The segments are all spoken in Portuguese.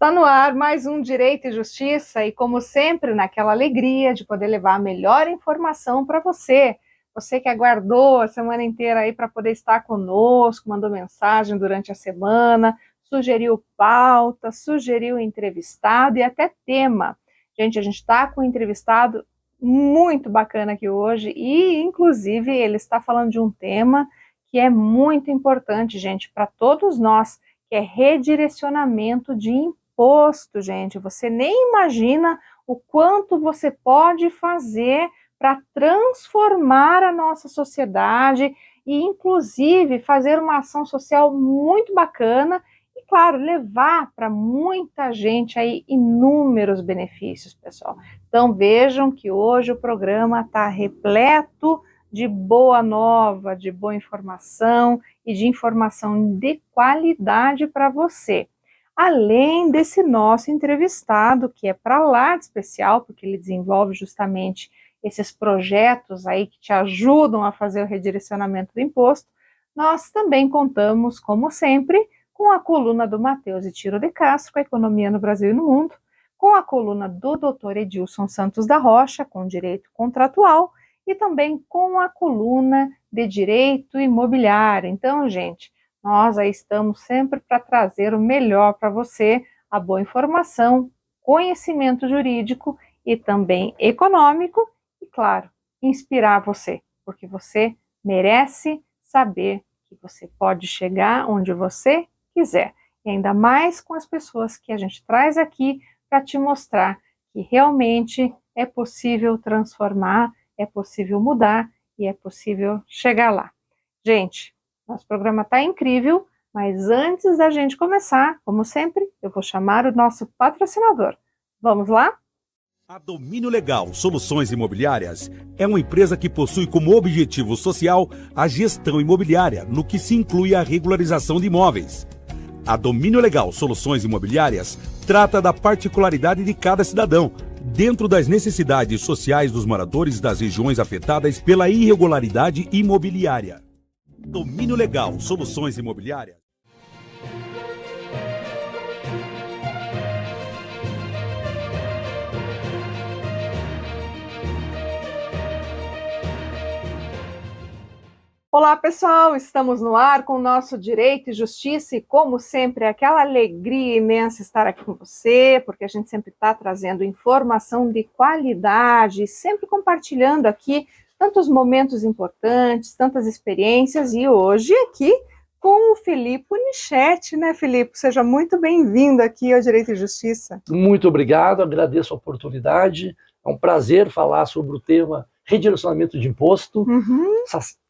Está no ar mais um Direito e Justiça e, como sempre, naquela alegria de poder levar a melhor informação para você. Você que aguardou a semana inteira aí para poder estar conosco, mandou mensagem durante a semana, sugeriu pauta, sugeriu entrevistado e até tema. Gente, a gente está com um entrevistado muito bacana aqui hoje e, inclusive, ele está falando de um tema que é muito importante, gente, para todos nós, que é redirecionamento de imposto, gente. Você nem imagina o quanto você pode fazer para transformar a nossa sociedade e, inclusive, fazer uma ação social muito bacana e, claro, levar para muita gente aí inúmeros benefícios, pessoal. Então, vejam que hoje o programa está repleto de boa nova, de boa informação e de informação de qualidade para você. Além desse nosso entrevistado, que é para lá de especial, porque ele desenvolve justamente esses projetos aí que te ajudam a fazer o redirecionamento do imposto, nós também contamos, como sempre, com a coluna do Matheus e Tiro de Castro, com a economia no Brasil e no mundo, com a coluna do Dr. Edilson Santos da Rocha, com direito contratual, e também com a coluna de direito imobiliário. Então, gente, nós aí estamos sempre para trazer o melhor para você, a boa informação, conhecimento jurídico e também econômico e, claro, inspirar você, porque você merece saber que você pode chegar onde você quiser, e ainda mais com as pessoas que a gente traz aqui para te mostrar que realmente é possível transformar, é possível mudar e é possível chegar lá. Gente, nosso programa está incrível, mas antes da gente começar, como sempre, eu vou chamar o nosso patrocinador. Vamos lá? A Domínio Legal Soluções Imobiliárias é uma empresa que possui como objetivo social a gestão imobiliária, no que se inclui a regularização de imóveis. A Domínio Legal Soluções Imobiliárias trata da particularidade de cada cidadão, dentro das necessidades sociais dos moradores das regiões afetadas pela irregularidade imobiliária. Domínio Legal Soluções Imobiliárias. Olá, pessoal, estamos no ar com o nosso Direito e Justiça e, como sempre, é aquela alegria imensa estar aqui com você, porque a gente sempre está trazendo informação de qualidade, sempre compartilhando aqui tantos momentos importantes, tantas experiências, e hoje aqui com o Filipe Nichetti, né, Filipe? Seja muito bem-vindo aqui ao Direito e Justiça. Muito obrigado, agradeço a oportunidade, é um prazer falar sobre o tema redirecionamento de imposto,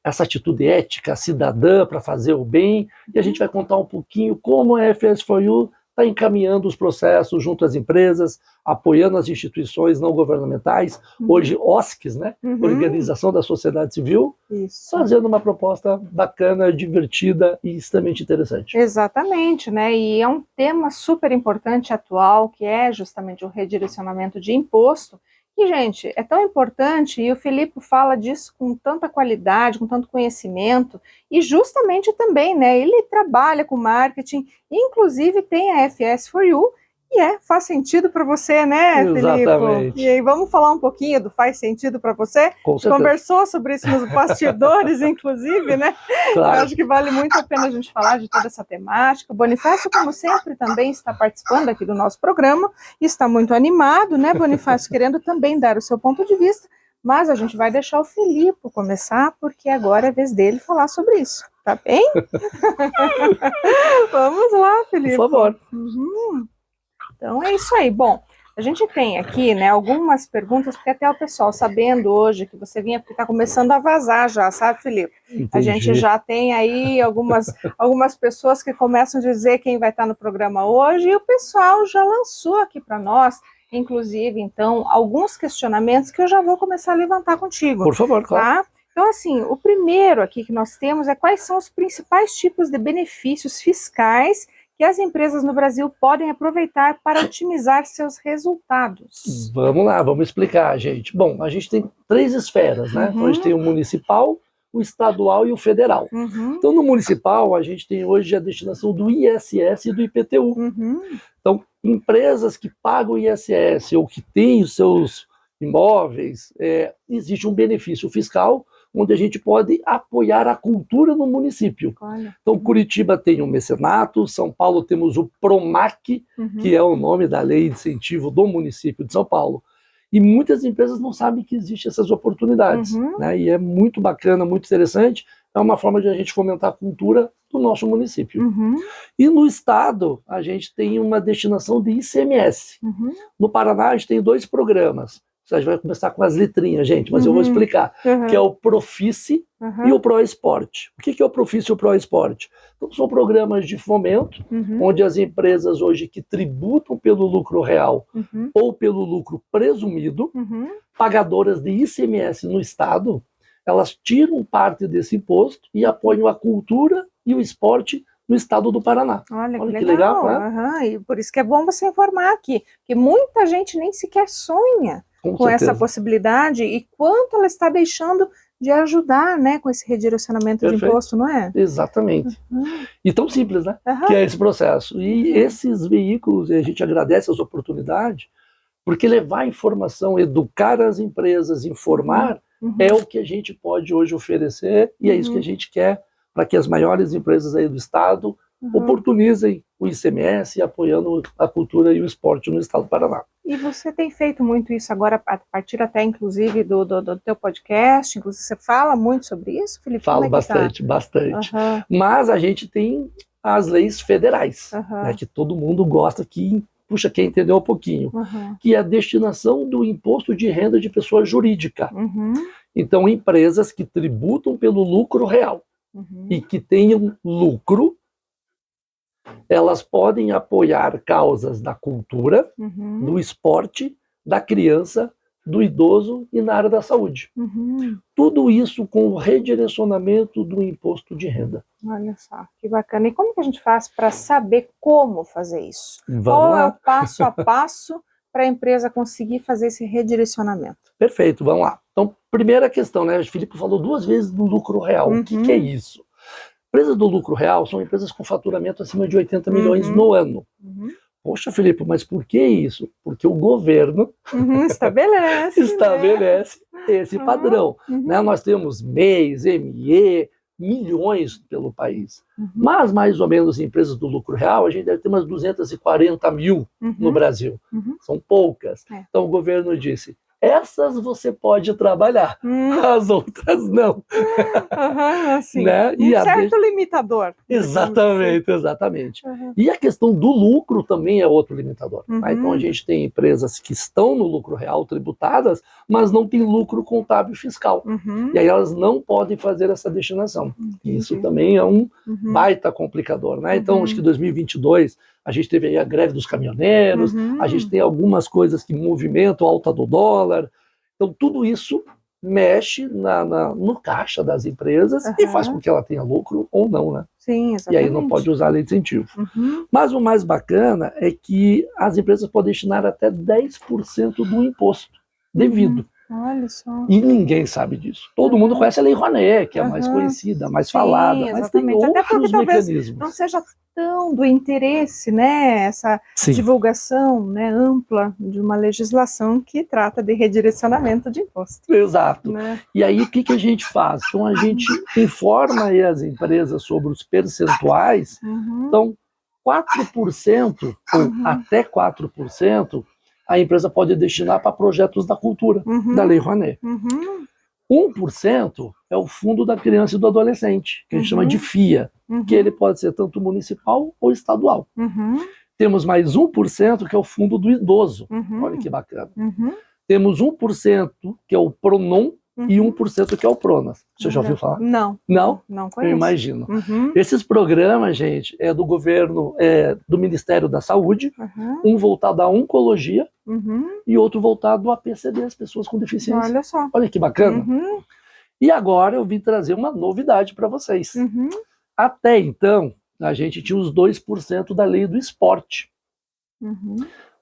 essa atitude ética, cidadã para fazer o bem, e a gente vai contar um pouquinho como a FS4U está encaminhando os processos junto às empresas, apoiando as instituições não governamentais, hoje OSCs, né? Organização da Sociedade Civil, fazendo uma proposta bacana, divertida e extremamente interessante. Exatamente, né? E é um tema super importante atual, que é justamente o redirecionamento de imposto. E, gente, é tão importante, e o Filipe fala disso com tanta qualidade, com tanto conhecimento, e justamente também, né, ele trabalha com marketing, inclusive tem a FS4U, e faz sentido para você, né, Filipe? Exatamente. E aí, vamos falar um pouquinho do faz sentido para você? Com certeza. Conversou sobre isso nos bastidores, inclusive, né? Claro. Eu acho que vale muito a pena a gente falar de toda essa temática. O Bonifácio, como sempre, também está participando aqui do nosso programa, e está muito animado, né, Bonifácio, querendo também dar o seu ponto de vista, mas a gente vai deixar o Filipe começar, porque agora é a vez dele falar sobre isso, tá bem? Vamos lá, Filipe. Por favor. Então é isso aí. Bom, a gente tem aqui, né, algumas perguntas, porque até o pessoal, sabendo hoje que você vinha, porque está começando a vazar já, sabe, Filipe? Entendi. A gente já tem aí algumas pessoas que começam a dizer quem vai estar no programa hoje, e o pessoal já lançou aqui para nós, inclusive, então, alguns questionamentos que eu já vou começar a levantar contigo. Por favor, claro. Tá? Então, assim, o primeiro aqui que nós temos é quais são os principais tipos de benefícios fiscais que as empresas no Brasil podem aproveitar para otimizar seus resultados. Vamos lá, vamos explicar, gente. Bom, a gente tem 3 esferas, né? Então, a gente tem o municipal, o estadual e o federal. Uhum. Então, no municipal, a gente tem hoje a destinação do ISS e do IPTU. Uhum. Então, empresas que pagam ISS ou que têm os seus imóveis, existe um benefício fiscal onde a gente pode apoiar a cultura no município. Olha. Então, Curitiba tem o mecenato, São Paulo temos o PROMAC, Uhum. que é o nome da lei de incentivo do município de São Paulo. E muitas empresas não sabem que existem essas oportunidades. Uhum. Né? E é muito bacana, muito interessante. É uma forma de a gente fomentar a cultura do nosso município. Uhum. E no estado, a gente tem uma destinação de ICMS. Uhum. No Paraná, a gente tem 2 programas. A gente vai começar com as letrinhas, gente, mas eu vou explicar. Uhum. Que é o Profice e o ProEsport. O que é o Profice e o ProEsport? Então, são programas de fomento, onde as empresas hoje que tributam pelo lucro real ou pelo lucro presumido, pagadoras de ICMS no estado, elas tiram parte desse imposto e apoiam a cultura e o esporte no estado do Paraná. Olha que que legal, legal. né? E por isso que é bom você informar aqui, porque muita gente nem sequer sonha com essa possibilidade e quanto ela está deixando de ajudar, né, com esse redirecionamento de imposto, não é? Exatamente. E tão simples, né? Que é esse processo. E esses veículos, a gente agradece as oportunidades, porque levar informação, educar as empresas, informar, é o que a gente pode hoje oferecer e é isso que a gente quer para que as maiores empresas aí do estado oportunizem o ICMS, apoiando a cultura e o esporte no estado do Paraná. E você tem feito muito isso agora, a partir até, inclusive, do teu podcast, inclusive você fala muito sobre isso, Felipe? Falo bastante. Mas a gente tem as leis federais, né, que todo mundo gosta, que, puxa, quer entender um pouquinho, que é a destinação do imposto de renda de pessoa jurídica. Então, empresas que tributam pelo lucro real e que tenham lucro, elas podem apoiar causas da cultura, do esporte, da criança, do idoso e na área da saúde. Tudo isso com o redirecionamento do imposto de renda. Olha só, que bacana. E como que a gente faz para saber como fazer isso? Qual é o passo a passo para a empresa conseguir fazer esse redirecionamento? Perfeito, vamos lá. Então, primeira questão, né? O Felipe falou 2 vezes do lucro real. O que é isso? Empresas do lucro real são empresas com faturamento acima de 80 milhões no ano. Poxa, Felipe, mas por que isso? Porque o governo estabelece esse padrão. Né? Nós temos MEIs, ME, milhões pelo país. Mas, mais ou menos, empresas do lucro real, a gente deve ter umas 240 mil no Brasil. São poucas. Então, o governo disse, essas você pode trabalhar, as outras não. Assim, né? certo limitador. Exatamente. E a questão do lucro também é outro limitador. Tá? Então a gente tem empresas que estão no lucro real tributadas, mas não tem lucro contábil e fiscal. E aí elas não podem fazer essa destinação. Isso também é um baita complicador. Né? Então acho que em 2022 a gente teve aí a greve dos caminhoneiros, a gente tem algumas coisas que movimentam a alta do dólar. Então tudo isso mexe no caixa das empresas e faz com que ela tenha lucro ou não, né? Sim, exatamente. E aí não pode usar a lei de incentivo. Mas o mais bacana é que as empresas podem destinar até 10% do imposto devido. Olha só. E ninguém sabe disso. Todo mundo conhece a Lei Rouanet, que é a mais conhecida, mais falada, mas tem outros mecanismos. Não seja tão do interesse, né, essa divulgação, né, ampla de uma legislação que trata de redirecionamento de imposto. Exato. Né? E aí o que a gente faz? Então a gente informa aí as empresas sobre os percentuais. Então 4% ou até 4% a empresa pode destinar para projetos da cultura, da Lei Rouanet. 1% é o Fundo da Criança e do Adolescente, que a gente chama de FIA, que ele pode ser tanto municipal ou estadual. Temos mais 1% que é o Fundo do Idoso. Olha que bacana. Temos 1% que é o PRONON e 1% que é o PRONAS. Você já ouviu falar? Não. Não? Não conheço. Eu imagino. Esses programas, gente, é do governo, do Ministério da Saúde, um voltado à oncologia e outro voltado a PCD, as pessoas com deficiência. Olha só. Olha que bacana. E agora eu vim trazer uma novidade para vocês. Até então, a gente tinha os 2% da lei do esporte.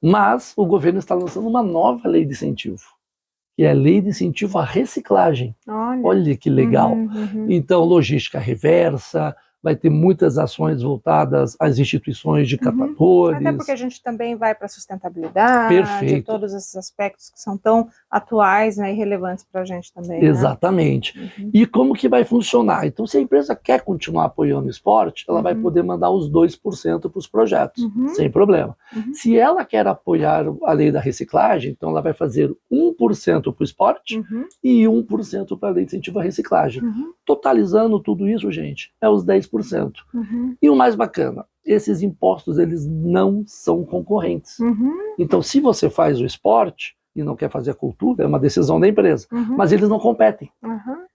Mas o governo está lançando uma nova lei de incentivo. que é a Lei de Incentivo à Reciclagem. Olha que legal. Então, logística reversa, vai ter muitas ações voltadas às instituições de catadores. Até porque a gente também vai para a sustentabilidade, Perfeito. Todos esses aspectos que são tão atuais, né, e relevantes para a gente também. Exatamente. Né? E como que vai funcionar? Então, se a empresa quer continuar apoiando o esporte, ela vai poder mandar os 2% para os projetos, sem problema. Se ela quer apoiar a lei da reciclagem, então ela vai fazer 1% para o esporte e 1% para a lei de incentivo à reciclagem. Totalizando tudo isso, gente, é os 10%. E o mais bacana, esses impostos eles não são concorrentes. Então, se você faz o esporte e não quer fazer a cultura, é uma decisão da empresa, mas eles não competem.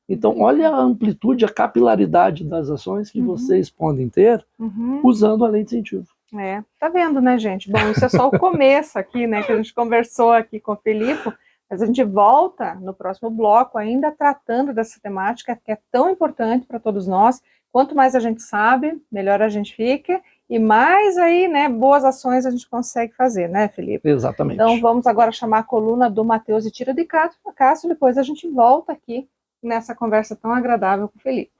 Então, olha a amplitude, a capilaridade das ações que vocês podem ter usando a lei de incentivo. Tá vendo, né, gente? Bom, isso é só o começo aqui, né, que a gente conversou aqui com o Filipe, mas a gente volta no próximo bloco ainda tratando dessa temática que é tão importante para todos nós. Quanto mais a gente sabe, melhor a gente fica e mais aí, né, boas ações a gente consegue fazer, né, Filipe? Exatamente. Então vamos agora chamar a coluna do Matheus e Tira de Cássio, depois a gente volta aqui nessa conversa tão agradável com o Filipe.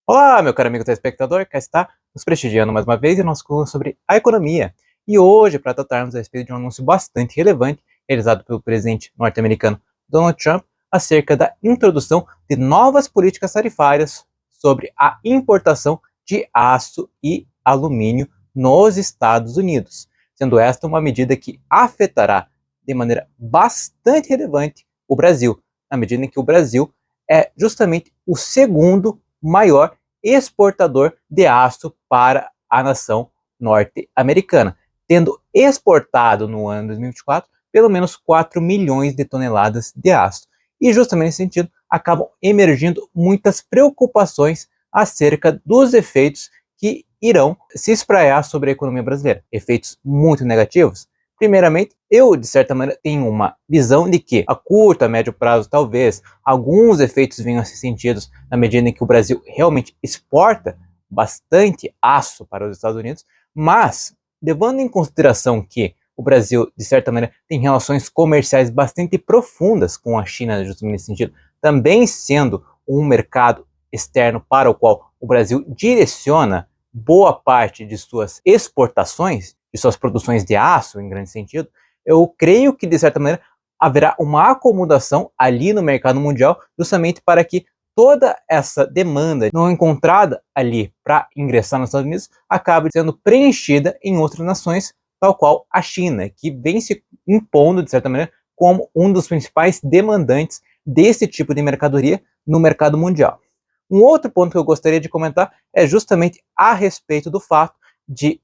Olá, meu caro amigo telespectador, cá está nos prestigiando mais uma vez em nosso curso sobre a economia. E hoje, para tratarmos a respeito de um anúncio bastante relevante realizado pelo presidente norte-americano Donald Trump acerca da introdução de novas políticas tarifárias sobre a importação de aço e alumínio nos Estados Unidos, sendo esta uma medida que afetará de maneira bastante relevante o Brasil, na medida em que o Brasil é justamente o segundo maior exportador de aço para a nação norte-americana, tendo exportado no ano 2024 pelo menos 4 milhões de toneladas de aço. E justamente nesse sentido, acabam emergindo muitas preocupações acerca dos efeitos que irão se espraiar sobre a economia brasileira. Efeitos muito negativos. Primeiramente, eu, de certa maneira, tenho uma visão de que a curto, a médio prazo, talvez, alguns efeitos venham a ser sentidos na medida em que o Brasil realmente exporta bastante aço para os Estados Unidos, mas, levando em consideração que o Brasil, de certa maneira, tem relações comerciais bastante profundas com a China, justamente nesse sentido, também sendo um mercado externo para o qual o Brasil direciona boa parte de suas exportações, de suas produções de aço, em grande sentido, eu creio que, de certa maneira, haverá uma acomodação ali no mercado mundial, justamente para que toda essa demanda não encontrada ali para ingressar nos Estados Unidos acabe sendo preenchida em outras nações, tal qual a China, que vem se impondo, de certa maneira, como um dos principais demandantes desse tipo de mercadoria no mercado mundial. Um outro ponto que eu gostaria de comentar é justamente a respeito do fato de,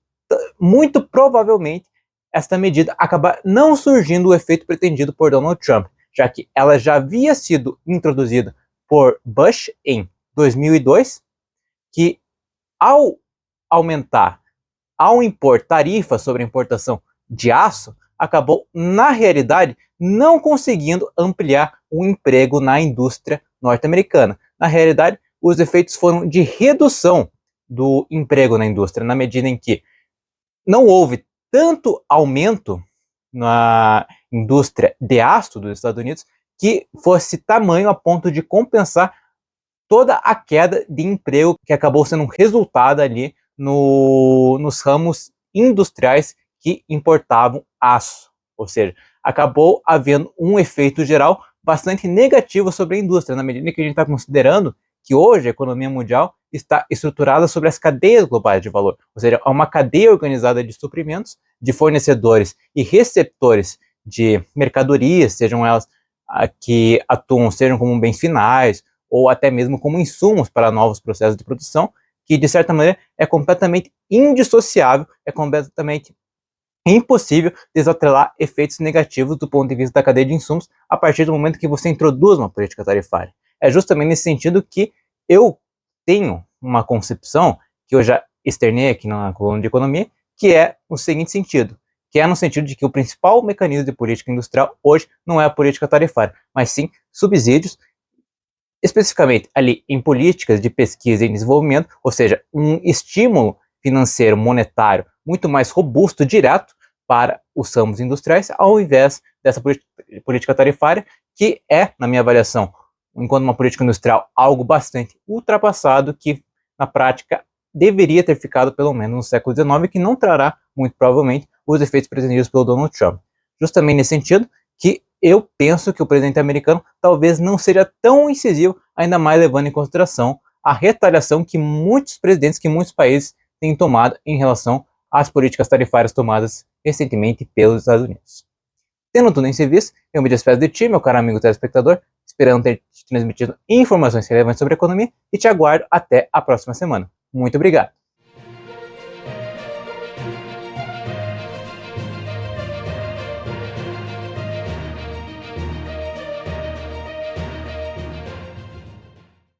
muito provavelmente, esta medida acabar não surgindo o efeito pretendido por Donald Trump, já que ela já havia sido introduzida por Bush em 2002, que ao impor tarifas sobre a importação de aço, acabou, na realidade, não conseguindo ampliar o emprego na indústria norte-americana. Na realidade, os efeitos foram de redução do emprego na indústria, na medida em que não houve tanto aumento na indústria de aço dos Estados Unidos que fosse tamanho a ponto de compensar toda a queda de emprego que acabou sendo um resultado ali nos ramos industriais que importavam aço. Ou seja, acabou havendo um efeito geral bastante negativo sobre a indústria, na medida que a gente está considerando que hoje a economia mundial está estruturada sobre as cadeias globais de valor, ou seja, há uma cadeia organizada de suprimentos, de fornecedores e receptores de mercadorias, sejam elas que atuam, sejam como bens finais, ou até mesmo como insumos para novos processos de produção, que de certa maneira é completamente indissociável, é completamente impossível desatrelar efeitos negativos do ponto de vista da cadeia de insumos a partir do momento que você introduz uma política tarifária. É justamente nesse sentido que eu tenho uma concepção, que eu já externei aqui na coluna de economia, que é o seguinte sentido, que é no sentido de que o principal mecanismo de política industrial hoje não é a política tarifária, mas sim subsídios, especificamente ali em políticas de pesquisa e desenvolvimento, ou seja, um estímulo financeiro monetário muito mais robusto, direto, para os ramos industriais, ao invés dessa política tarifária, que é, na minha avaliação, enquanto uma política industrial, algo bastante ultrapassado, que na prática deveria ter ficado pelo menos no século XIX, que não trará, muito provavelmente, os efeitos pretendidos pelo Donald Trump. Justamente nesse sentido que eu penso que o presidente americano talvez não seja tão incisivo, ainda mais levando em consideração a retaliação que muitos presidentes, que muitos países têm tomado em relação às políticas tarifárias tomadas recentemente pelos Estados Unidos. Tendo tudo em serviço, eu me despeço de ti, meu caro amigo telespectador, esperando ter te transmitido informações relevantes sobre a economia e te aguardo até a próxima semana. Muito obrigado!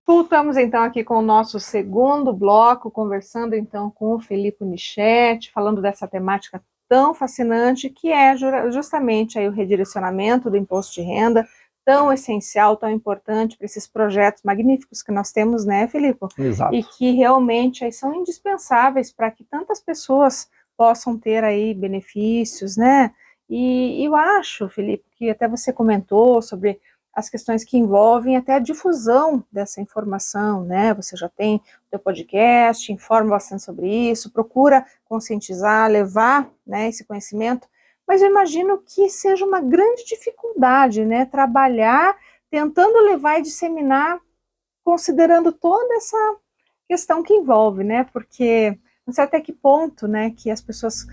Voltamos então aqui com o nosso segundo bloco, conversando então com o Felipe Nichetti, falando dessa temática tão fascinante que é justamente aí o redirecionamento do imposto de renda, tão essencial, tão importante para esses projetos magníficos que nós temos, né, Felipe? Exato. E que realmente aí são indispensáveis para que tantas pessoas possam ter aí benefícios, né? E eu acho, Felipe, que até você comentou sobre as questões que envolvem até a difusão dessa informação, né? Você já tem o seu podcast, informa bastante sobre isso, procura conscientizar, levar, né, esse conhecimento, mas eu imagino que seja uma grande dificuldade, né, trabalhar tentando levar e disseminar, considerando toda essa questão que envolve, né, porque não sei até que ponto, né, que as pessoas,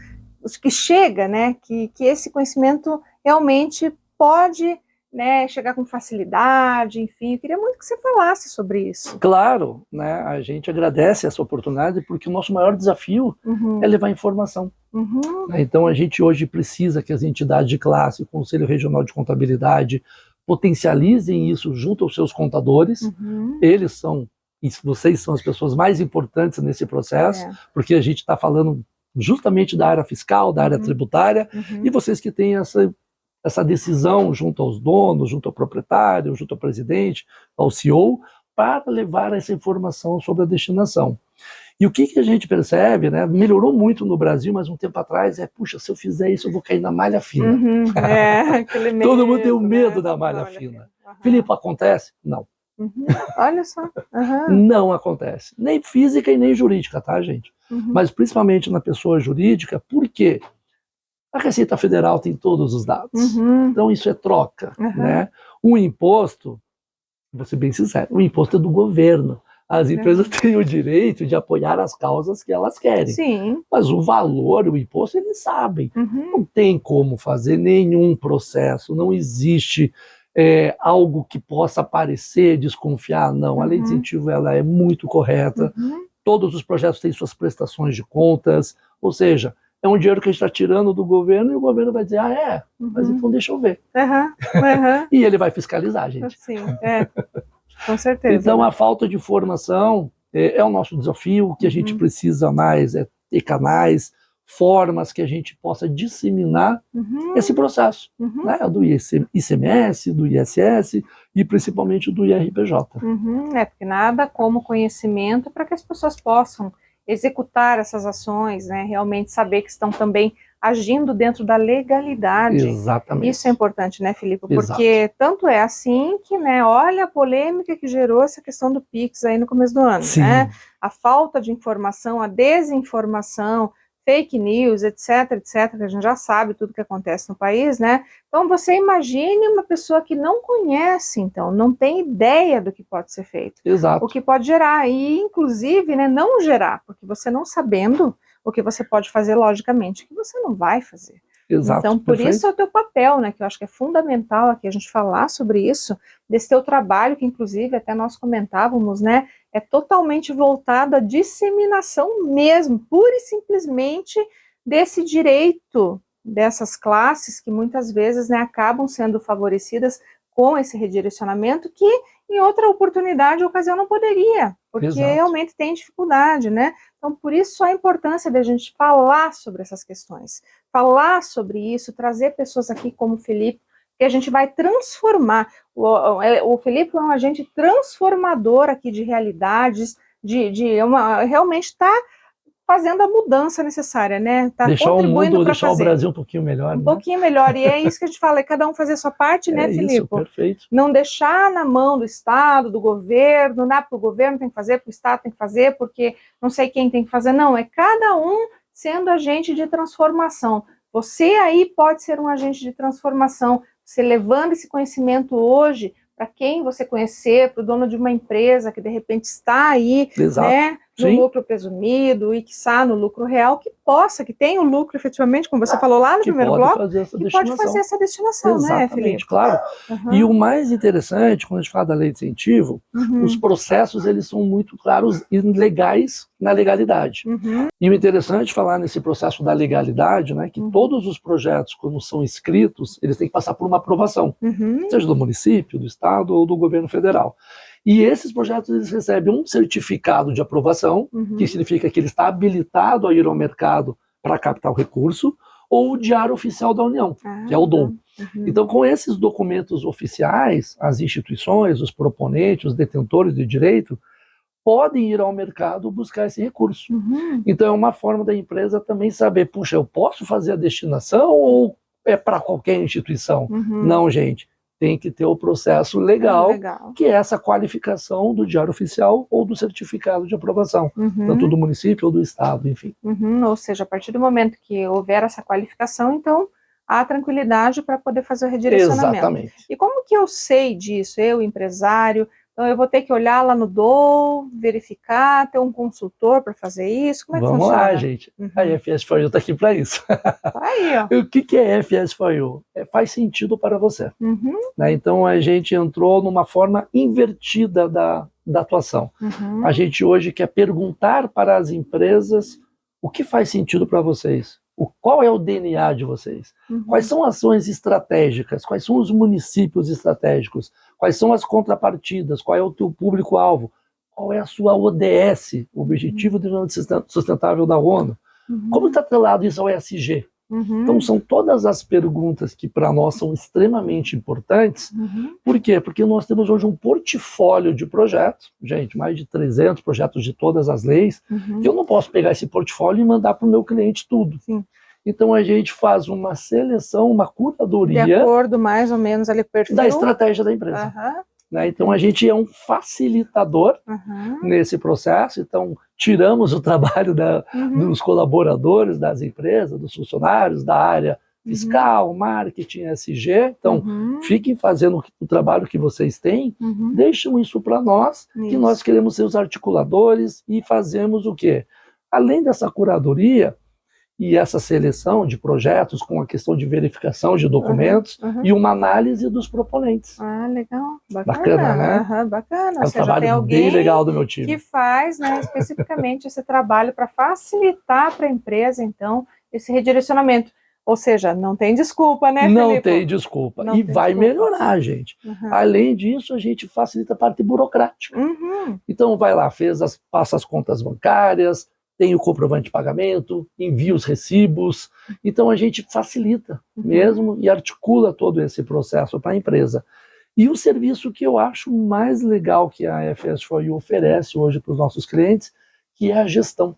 que chega, né, que esse conhecimento realmente pode, né, chegar com facilidade, enfim, eu queria muito que você falasse sobre isso. Claro, né, a gente agradece essa oportunidade porque o nosso maior desafio é levar informação. Então a gente hoje precisa que as entidades de classe, o Conselho Regional de Contabilidade, potencializem isso junto aos seus contadores. Eles são, e vocês são as pessoas mais importantes nesse processo, porque a gente está falando justamente da área fiscal, da área tributária, e vocês que têm essa decisão junto aos donos, junto ao proprietário, junto ao presidente, ao CEO, para levar essa informação sobre a destinação. E o que a gente percebe, né, melhorou muito no Brasil, mas um tempo atrás, puxa, se eu fizer isso eu vou cair na malha fina. Aquele medo, todo mundo tem o medo, né, da malha fina. fina. Filipe, acontece? Não. Olha só. Não acontece. Nem física e nem jurídica, tá, gente? Mas principalmente na pessoa jurídica, por quê? A Receita Federal tem todos os dados. Então isso é troca, né? O imposto, vou ser bem sincero, o imposto é do governo. As empresas têm o direito de apoiar as causas que elas querem. Sim. Mas o valor, o imposto, eles sabem. Não tem como fazer nenhum processo, não existe algo que possa parecer desconfiar, não. A lei de incentivo ela é muito correta, todos os projetos têm suas prestações de contas, ou seja, é um dinheiro que a gente está tirando do governo e o governo vai dizer, mas então deixa eu ver. E ele vai fiscalizar, gente. Sim, com certeza. Então a falta de formação é o nosso desafio, o que a gente precisa mais é ter canais, formas que a gente possa disseminar esse processo, né, do ICMS, do ISS e principalmente do IRPJ. Porque nada como conhecimento para que as pessoas possam executar essas ações, né, realmente saber que estão também agindo dentro da legalidade. Exatamente. Isso é importante, né, Felipe? Porque tanto é assim que, né, olha a polêmica que gerou essa questão do Pix aí no começo do ano, né? A falta de informação, a desinformação, fake news, etc, que a gente já sabe tudo que acontece no país, né? Então você imagine uma pessoa que não conhece, então, não tem ideia do que pode ser feito. Exato. O que pode gerar, e inclusive, né, não gerar, porque você não sabendo o que você pode fazer, logicamente, que você não vai fazer. Exato, então, por perfeito. isso é o teu papel, né, que eu acho que é fundamental aqui a gente falar sobre isso, desse teu trabalho, que inclusive até nós comentávamos, né, é totalmente voltado à disseminação mesmo, pura e simplesmente desse direito dessas classes que muitas vezes, né, acabam sendo favorecidas com esse redirecionamento que em outra oportunidade ou ocasião não poderia, porque realmente tem dificuldade, né? Então, por isso a importância da gente falar sobre essas questões, falar sobre isso, trazer pessoas aqui como o Felipe, que a gente vai transformar. O Felipe é um agente transformador aqui de realidades, realmente está fazendo a mudança necessária, né? Tá deixar o contribuindo mundo, para deixar fazer o Brasil um pouquinho melhor. um pouquinho melhor. E é isso que a gente fala, é cada um fazer a sua parte, né, É isso, Filipe? perfeito. Não deixar na mão do Estado, do governo, porque o governo tem que fazer, porque o Estado tem que fazer, porque não sei quem tem que fazer. Não, é cada um sendo agente de transformação. Você aí pode ser um agente de transformação, você levando esse conhecimento hoje para quem você conhecer, para o dono de uma empresa que de repente está aí, Exato. né, no Sim. lucro presumido e que está no lucro real, que tenha o lucro efetivamente, como você falou lá no primeiro bloco, que pode fazer essa destinação, né, Filipe? Exatamente, claro. E o mais interessante, quando a gente fala da lei de incentivo, os processos eles são muito claros e legais na legalidade. E o interessante falar nesse processo da legalidade, né, que todos os projetos, quando são inscritos, eles têm que passar por uma aprovação, seja do município, do estado ou do governo federal. E esses projetos eles recebem um certificado de aprovação, que significa que ele está habilitado a ir ao mercado para captar o recurso, ou o Diário Oficial da União, que é o DOM. Então, com esses documentos oficiais, as instituições, os proponentes, os detentores de direito, podem ir ao mercado buscar esse recurso. Então, é uma forma da empresa também saber, puxa, eu posso fazer a destinação ou é para qualquer instituição? Não, gente. Tem que ter o processo legal, que é essa qualificação do Diário Oficial ou do certificado de aprovação, tanto do município ou do estado, enfim. Ou seja, a partir do momento que houver essa qualificação, então há tranquilidade para poder fazer o redirecionamento. Exatamente. E como que eu sei disso, eu, empresário? Então eu vou ter que olhar lá no DOU, verificar, ter um consultor para fazer isso? Como é que Vamos funciona? lá, gente. A FS4U está aqui para isso. Aí, ó. O que é FS4U? Faz sentido para você. Né? Então a gente entrou numa forma invertida da atuação. A gente hoje quer perguntar para as empresas o que faz sentido para vocês. Qual é o DNA de vocês? Quais são ações estratégicas? Quais são os municípios estratégicos? Quais são as contrapartidas? Qual é o teu público-alvo? Qual é a sua ODS, o Objetivo de Desenvolvimento Sustentável da ONU? Como está atrelado isso ao ESG? Então são todas as perguntas que para nós são extremamente importantes. Por quê? Porque nós temos hoje um portfólio de projetos, gente, mais de 300 projetos de todas as leis, que eu não posso pegar esse portfólio e mandar para o meu cliente tudo. Então a gente faz uma seleção, uma curadoria de acordo mais ou menos ali com o perfil da estratégia da empresa. Né? Então a gente é um facilitador nesse processo, então tiramos o trabalho dos colaboradores das empresas, dos funcionários da área fiscal, marketing, SG, então fiquem fazendo o trabalho que vocês têm, deixam isso para nós, que nós queremos ser os articuladores e fazemos o quê? Além dessa curadoria, e essa seleção de projetos com a questão de verificação de documentos e uma análise dos proponentes. Legal. Bacana, né? Bacana. É um trabalho bem legal do meu time. Que faz, né, especificamente esse trabalho para facilitar para a empresa, então, esse redirecionamento. Ou seja, não tem desculpa, né, Filipe? Não tem desculpa. E vai melhorar, gente. Além disso, a gente facilita a parte burocrática. Então, vai lá, passa as contas bancárias, tem o comprovante de pagamento, envia os recibos. Então a gente facilita mesmo e articula todo esse processo para a empresa. E o serviço que eu acho mais legal que a FS4U oferece hoje para os nossos clientes, que é a gestão.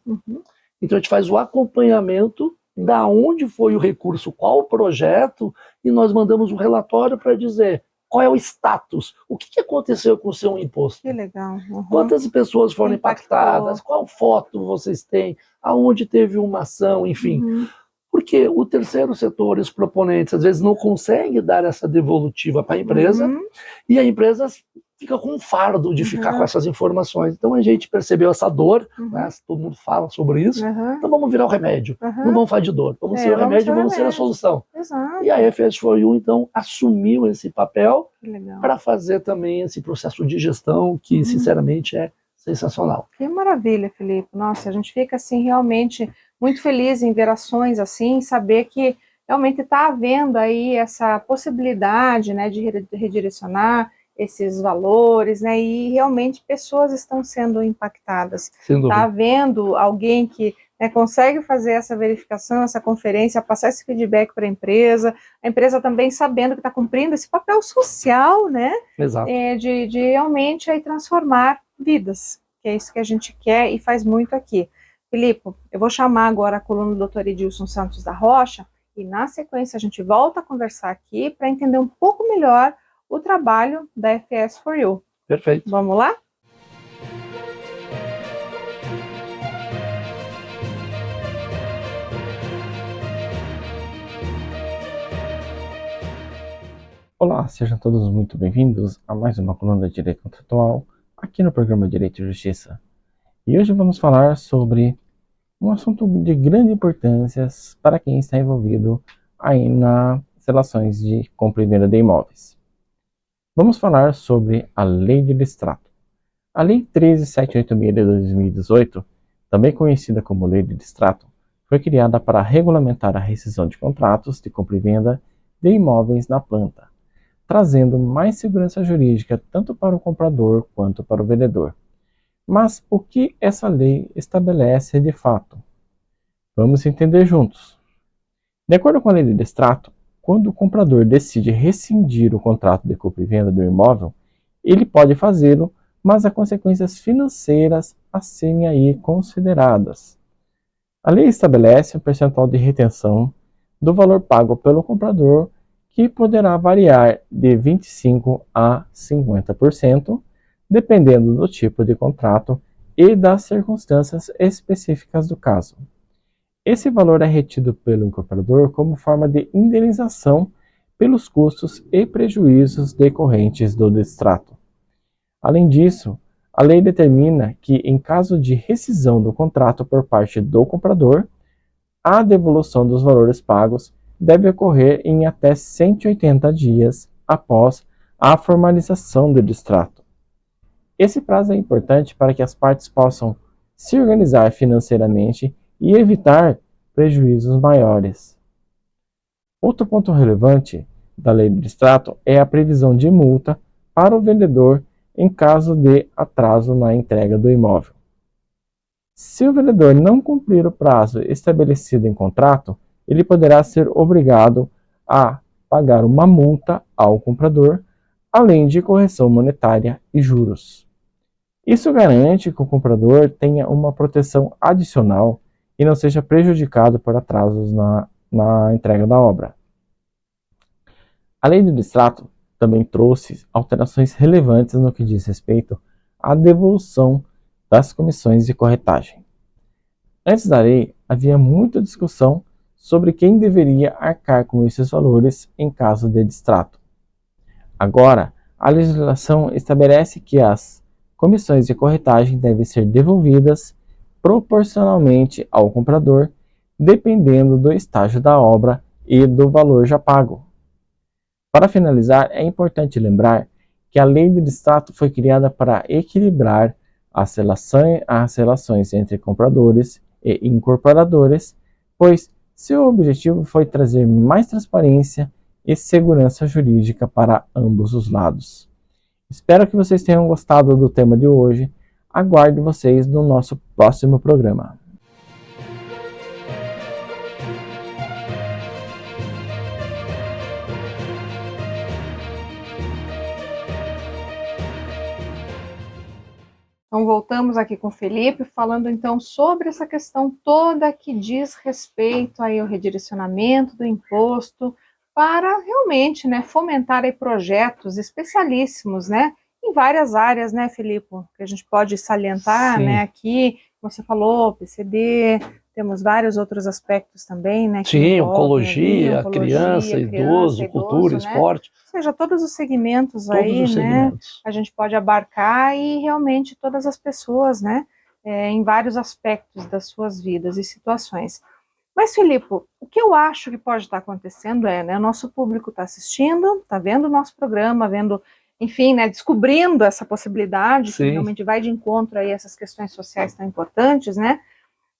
Então a gente faz o acompanhamento da onde foi o recurso, qual o projeto, e nós mandamos um relatório para dizer qual é o status, o que aconteceu com o seu imposto. Que legal. Quantas pessoas foram impactadas, qual foto vocês têm, aonde teve uma ação, enfim. Porque o terceiro setor, os proponentes, às vezes não conseguem dar essa devolutiva para a empresa, e a empresa fica com um fardo de ficar com essas informações. Então a gente percebeu essa dor, né? Todo mundo fala sobre isso, então vamos virar o remédio, não vamos falar de dor, vamos ser o remédio, vamos ser a solução. E a FS4U, então, assumiu esse papel para fazer também esse processo de gestão, que sinceramente é sensacional. Que maravilha, Filipe. Nossa, a gente fica assim realmente muito feliz em ver ações assim, saber que realmente está havendo aí essa possibilidade, né, de redirecionar esses valores, né, e realmente pessoas estão sendo impactadas. Está havendo alguém que, né, consegue fazer essa verificação, essa conferência, passar esse feedback para a empresa também sabendo que está cumprindo esse papel social, né, de realmente aí transformar vidas, que é isso que a gente quer e faz muito aqui. Filipe, eu vou chamar agora a coluna do Dr. Edilson Santos da Rocha e na sequência a gente volta a conversar aqui para entender um pouco melhor o trabalho da FS4U. Perfeito. Vamos lá? Olá, sejam todos muito bem-vindos a mais uma coluna de Direito Contratual aqui no programa Direito e Justiça. E hoje vamos falar sobre um assunto de grande importância para quem está envolvido aí nas relações de compra e venda de imóveis. Vamos falar sobre a Lei de Distrato. A Lei 13.786 de 2018, também conhecida como Lei de Distrato, foi criada para regulamentar a rescisão de contratos de compra e venda de imóveis na planta, trazendo mais segurança jurídica tanto para o comprador quanto para o vendedor. Mas o que essa lei estabelece de fato? Vamos entender juntos. De acordo com a lei de distrato, quando o comprador decide rescindir o contrato de compra e venda do imóvel, ele pode fazê-lo, mas há consequências financeiras a serem aí consideradas. A lei estabelece um percentual de retenção do valor pago pelo comprador que poderá variar de 25% a 50%, dependendo do tipo de contrato e das circunstâncias específicas do caso. Esse valor é retido pelo incorporador como forma de indenização pelos custos e prejuízos decorrentes do distrato. Além disso, a lei determina que, em caso de rescisão do contrato por parte do comprador, a devolução dos valores pagos deve ocorrer em até 180 dias após a formalização do distrato. Esse prazo é importante para que as partes possam se organizar financeiramente e evitar prejuízos maiores. Outro ponto relevante da lei de distrato é a previsão de multa para o vendedor em caso de atraso na entrega do imóvel. Se o vendedor não cumprir o prazo estabelecido em contrato, ele poderá ser obrigado a pagar uma multa ao comprador, além de correção monetária e juros. Isso garante que o comprador tenha uma proteção adicional e não seja prejudicado por atrasos na entrega da obra. A lei do distrato também trouxe alterações relevantes no que diz respeito à devolução das comissões de corretagem. Antes da lei, havia muita discussão sobre quem deveria arcar com esses valores em caso de distrato. Agora, a legislação estabelece que as comissões de corretagem devem ser devolvidas proporcionalmente ao comprador, dependendo do estágio da obra e do valor já pago. Para finalizar, é importante lembrar que a lei de distrato foi criada para equilibrar as relações entre compradores e incorporadores, pois seu objetivo foi trazer mais transparência e segurança jurídica para ambos os lados. Espero que vocês tenham gostado do tema de hoje. Aguardo vocês no nosso próximo programa. Então voltamos aqui com o Felipe, falando então sobre essa questão toda que diz respeito aí ao redirecionamento do imposto para realmente, né, fomentar aí projetos especialíssimos, né, em várias áreas, né, Felipe, que a gente pode salientar, Sim. né, aqui, como você falou, PCD, temos vários outros aspectos também, né, que Sim, envolvem ali, oncologia, criança, idoso, cultura, né? esporte. Ou seja, todos os segmentos Todos aí, os né, segmentos. a gente pode abarcar e realmente todas as pessoas, né, em vários aspectos das suas vidas e situações. Mas, Filipe, o que eu acho que pode estar acontecendo é, né, o nosso público está assistindo, está vendo o nosso programa, vendo, enfim, né, descobrindo essa possibilidade, Sim. que realmente vai de encontro aí a essas questões sociais tão importantes, né,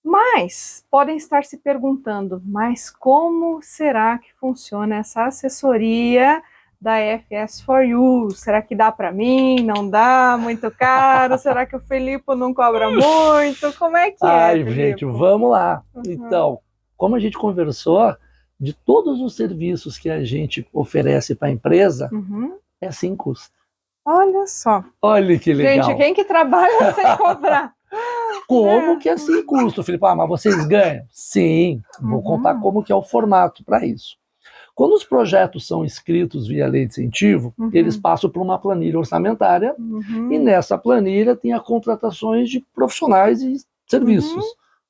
mas podem estar se perguntando, mas como será que funciona essa assessoria da FS4U? Será que dá para mim? Não dá? Muito caro? Será que o Filipe não cobra muito? Como é que Ai, Filipe? gente, vamos lá. Então, como a gente conversou, de todos os serviços que a gente oferece para a empresa, é sem custo. Olha só. Olha que legal. Gente, quem que trabalha sem cobrar? Como que é sem custo, Felipe? Mas vocês ganham? Sim, vou contar como que é o formato para isso. Quando os projetos são inscritos via lei de incentivo, eles passam por uma planilha orçamentária e nessa planilha tem as contratações de profissionais e serviços.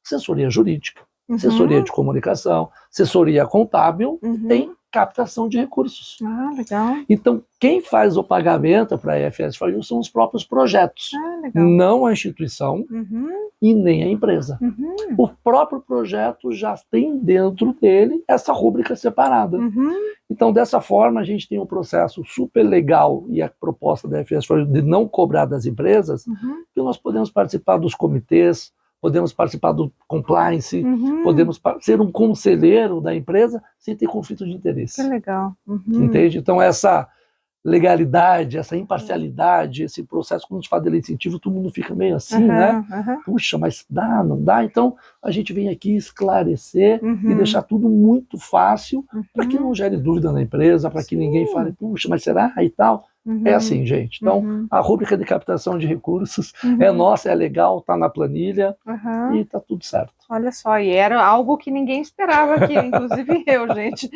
Assessoria jurídica, assessoria de comunicação, assessoria contábil, tem captação de recursos. Ah, legal. Então, quem faz o pagamento para a IFS4U são os próprios projetos, não a instituição e nem a empresa. O próprio projeto já tem dentro dele essa rúbrica separada. Então, dessa forma, a gente tem um processo super legal e a proposta da IFS4U de não cobrar das empresas, que nós podemos participar dos comitês, podemos participar do compliance, podemos ser um conselheiro da empresa sem ter conflito de interesse. Que legal. Entende? Então, essa legalidade, essa imparcialidade, esse processo, quando a gente fala de lei de incentivo, todo mundo fica meio assim, né? Puxa, mas dá, não dá? Então, a gente vem aqui esclarecer e deixar tudo muito fácil para que não gere dúvida na empresa, para que ninguém fale, puxa, mas será? E tal. É assim, gente. Então, a rúbrica de captação de recursos é nossa, é legal, está na planilha e está tudo certo. Olha só, e era algo que ninguém esperava aqui, inclusive eu, gente.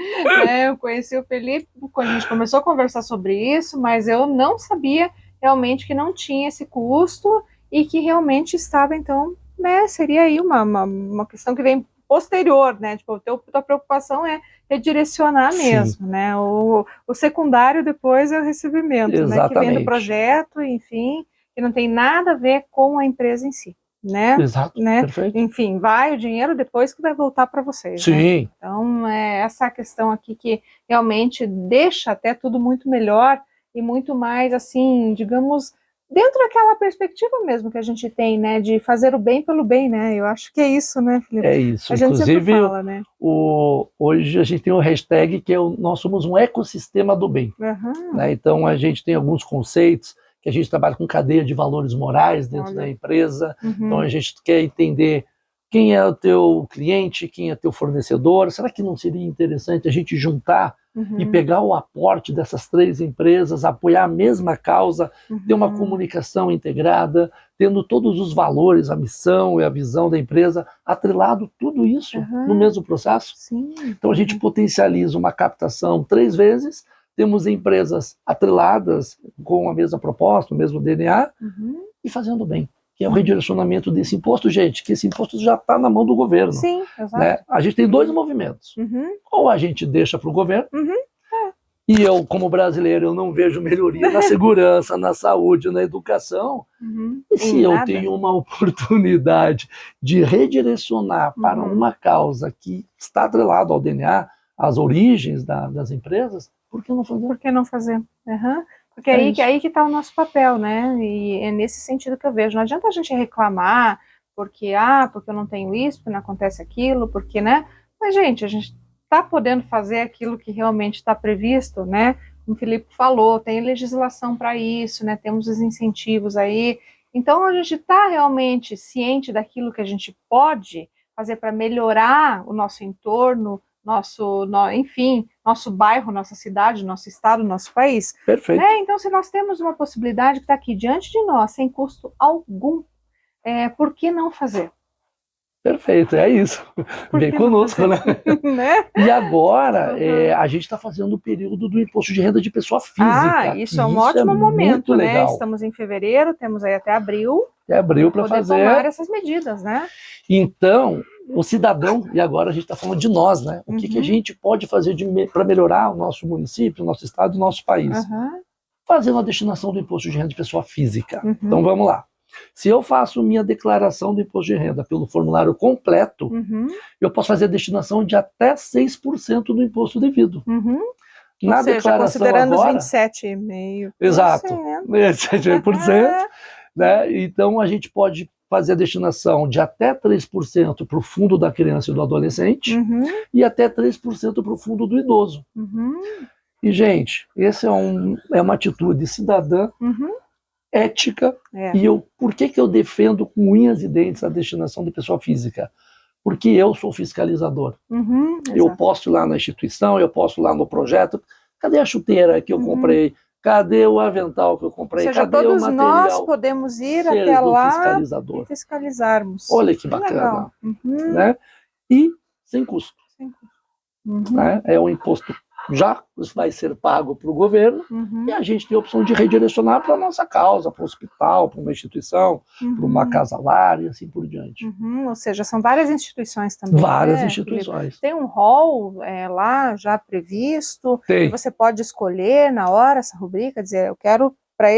Eu conheci o Felipe quando a gente começou a conversar sobre isso, mas eu não sabia realmente que não tinha esse custo e que realmente estava, então, né, seria aí uma questão que vem posterior, né? Tipo, tua preocupação é redirecionar mesmo, né? O secundário depois é o recebimento, né? Que vem do projeto, enfim, que não tem nada a ver com a empresa em si, né? Exato, né? Perfeito. Enfim, vai o dinheiro depois que vai voltar para vocês. Sim. Né? Então, essa questão aqui que realmente deixa até tudo muito melhor e muito mais, assim, digamos, dentro daquela perspectiva mesmo que a gente tem, né, de fazer o bem pelo bem, né, eu acho que é isso, né, Felipe? É isso, a gente inclusive, sempre fala, né? Hoje a gente tem um hashtag que é nós somos um ecossistema do bem, né? Então a gente tem alguns conceitos que a gente trabalha com cadeia de valores morais dentro da empresa, então a gente quer entender quem é o teu cliente, quem é teu fornecedor, será que não seria interessante a gente juntar e pegar o aporte dessas três empresas, apoiar a mesma causa, ter uma comunicação integrada, tendo todos os valores, a missão e a visão da empresa, atrelado tudo isso no mesmo processo? Sim. Então a gente potencializa uma captação 3 vezes, temos empresas atreladas com a mesma proposta, o mesmo DNA, e fazendo bem, que é o redirecionamento desse imposto, gente, que esse imposto já está na mão do governo. Sim, exato. Né? A gente tem 2 movimentos. Ou a gente deixa para o governo, e eu, como brasileiro, eu não vejo melhoria na segurança, na saúde, na educação. E se eu tenho uma oportunidade de redirecionar para uma causa que está atrelada ao DNA, às origens das empresas, por que não fazer? Por que não fazer? Porque aí que está o nosso papel, né? E é nesse sentido que eu vejo. Não adianta a gente reclamar porque eu não tenho isso, porque não acontece aquilo, porque, né? Mas, gente, a gente está podendo fazer aquilo que realmente está previsto, né? Como o Felipe falou, tem legislação para isso, né? Temos os incentivos aí. Então, a gente está realmente ciente daquilo que a gente pode fazer para melhorar o nosso entorno, enfim, nosso bairro, nossa cidade, nosso estado, nosso país. Perfeito. Né? Então, se nós temos uma possibilidade que está aqui diante de nós, sem custo algum, por que não fazer? Perfeito, é isso. Vem conosco, né? E agora, a gente está fazendo o período do imposto de renda de pessoa física. Isso é um ótimo momento, né? Legal. Estamos em fevereiro, temos aí até abril. Até abril para fazer. Tomar essas medidas, né? Então, o cidadão, e agora a gente está falando de nós, né? O que a gente pode fazer para melhorar o nosso município, o nosso estado, o nosso país? Fazendo a destinação do imposto de renda de pessoa física. Então, vamos lá. Se eu faço minha declaração do imposto de renda pelo formulário completo, eu posso fazer a destinação de até 6% do imposto devido. Na declaração considerando agora, os 27,5%. Exato, 27,5%. Né? Então, a gente pode fazer a destinação de até 3% para o fundo da criança e do adolescente e até 3% para o fundo do idoso. E, gente, esse é uma atitude cidadã, ética, e por que eu defendo com unhas e dentes a destinação de pessoa física? Porque eu sou fiscalizador. Eu posso ir lá na instituição, eu posso ir lá no projeto, cadê a chuteira que eu comprei? Cadê o avental que eu Ou comprei? seja, Cadê o todos material? nós podemos ir Ser até do lá fiscalizador. e fiscalizarmos. Olha que legal. bacana, Uhum. né? E sem custo. Sem custo. Uhum. Né? É um imposto já vai ser pago para o governo e a gente tem a opção de redirecionar para a nossa causa, para o hospital, para uma instituição, para uma casa-lar e assim por diante. Ou seja, são várias instituições também. Várias né, instituições. Felipe? Tem um rol lá já previsto, Tem. e você pode escolher na hora essa rubrica, dizer, eu quero para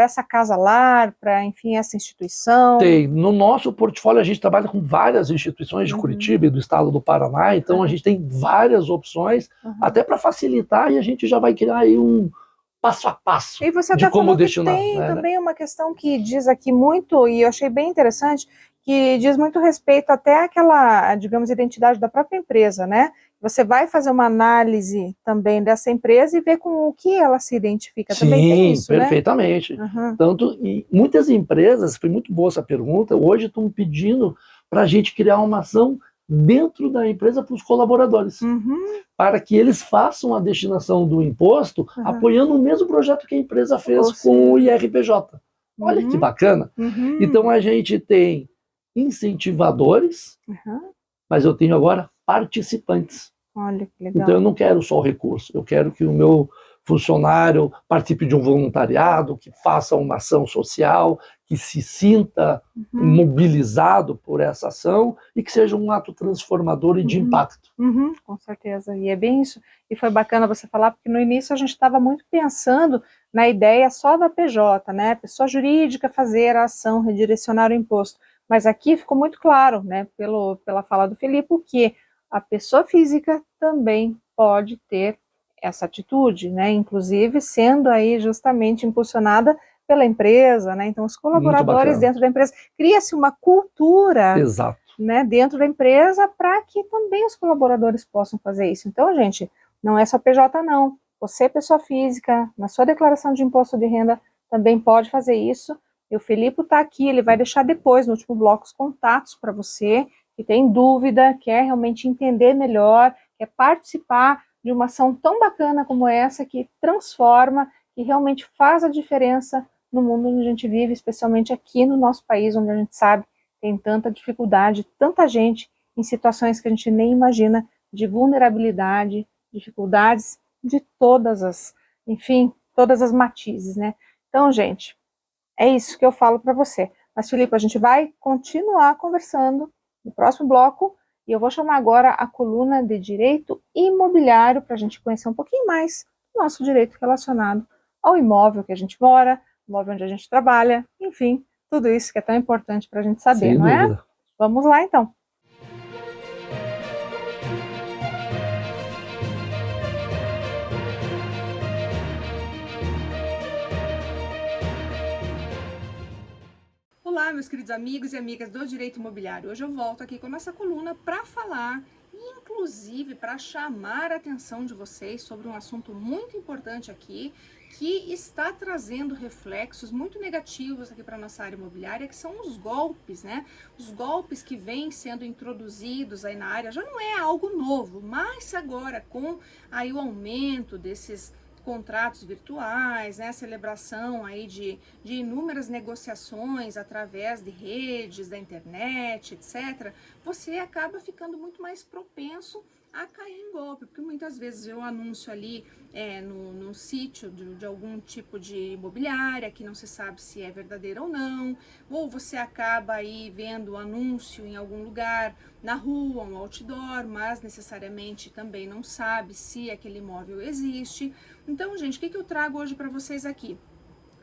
essa casa-lar, para, enfim, essa instituição. Tem. No nosso portfólio, a gente trabalha com várias instituições de Curitiba e do estado do Paraná, então a gente tem várias opções, até para facilitar, e a gente já vai criar aí um passo a passo e você de até como falou destinar. Que tem né? também uma questão que diz aqui muito, e eu achei bem interessante, que diz muito respeito até àquela, digamos, identidade da própria empresa, né? Você vai fazer uma análise também dessa empresa e ver com o que ela se identifica. Sim, também tem isso, perfeitamente. Né? Tanto, e muitas empresas, foi muito boa essa pergunta, hoje estão pedindo para a gente criar uma ação dentro da empresa para os colaboradores, para que eles façam a destinação do imposto apoiando o mesmo projeto que a empresa fez com o IRPJ. Olha que bacana. Então a gente tem incentivadores, mas eu tenho agora participantes. Olha que legal. Então eu não quero só o recurso, eu quero que o meu funcionário participe de um voluntariado, que faça uma ação social, que se sinta mobilizado por essa ação e que seja um ato transformador e de impacto. Com certeza, e é bem isso. E foi bacana você falar, porque no início a gente estava muito pensando na ideia só da PJ, né? Pessoa jurídica fazer a ação, redirecionar o imposto. Mas aqui ficou muito claro, né, pela fala do Felipe, que a pessoa física também pode ter essa atitude, né, inclusive sendo aí justamente impulsionada pela empresa, né, então os colaboradores dentro da empresa, cria-se uma cultura, Exato. né, dentro da empresa para que também os colaboradores possam fazer isso. Então, gente, não é só PJ não, você, pessoa física, na sua declaração de imposto de renda, também pode fazer isso, e o Felipe está aqui, ele vai deixar depois, no último bloco, os contatos para você, que tem dúvida, quer realmente entender melhor, quer participar de uma ação tão bacana como essa, que transforma, que realmente faz a diferença no mundo onde a gente vive, especialmente aqui no nosso país, onde a gente sabe tem tanta dificuldade, tanta gente em situações que a gente nem imagina, de vulnerabilidade, dificuldades de todas as, enfim, todas as matizes, né? Então, gente, é isso que eu falo para você. Mas, Felipe, a gente vai continuar conversando no próximo bloco, e eu vou chamar agora a coluna de direito imobiliário para a gente conhecer um pouquinho mais do nosso direito relacionado ao imóvel que a gente mora, imóvel onde a gente trabalha, enfim, tudo isso que é tão importante para a gente saber, Sem não dúvida. é? Vamos lá, então. Olá, meus queridos amigos e amigas do Direito Imobiliário. Hoje eu volto aqui com a nossa coluna para falar e, inclusive, para chamar a atenção de vocês sobre um assunto muito importante aqui, que está trazendo reflexos muito negativos aqui para a nossa área imobiliária, que são os golpes, né? Os golpes que vêm sendo introduzidos aí na área já não é algo novo, mas agora com aí o aumento desses contratos virtuais, né, celebração aí de inúmeras negociações através de redes, da internet, etc., você acaba ficando muito mais propenso a cair em golpe, porque muitas vezes vê um anúncio ali no sítio de algum tipo de imobiliária, que não se sabe se é verdadeiro ou não, ou você acaba aí vendo o anúncio em algum lugar, na rua, um outdoor, mas necessariamente também não sabe se aquele imóvel existe. Então, gente, o que eu trago hoje para vocês aqui?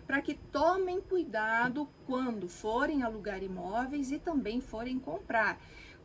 Para que tomem cuidado quando forem alugar imóveis e também forem comprar.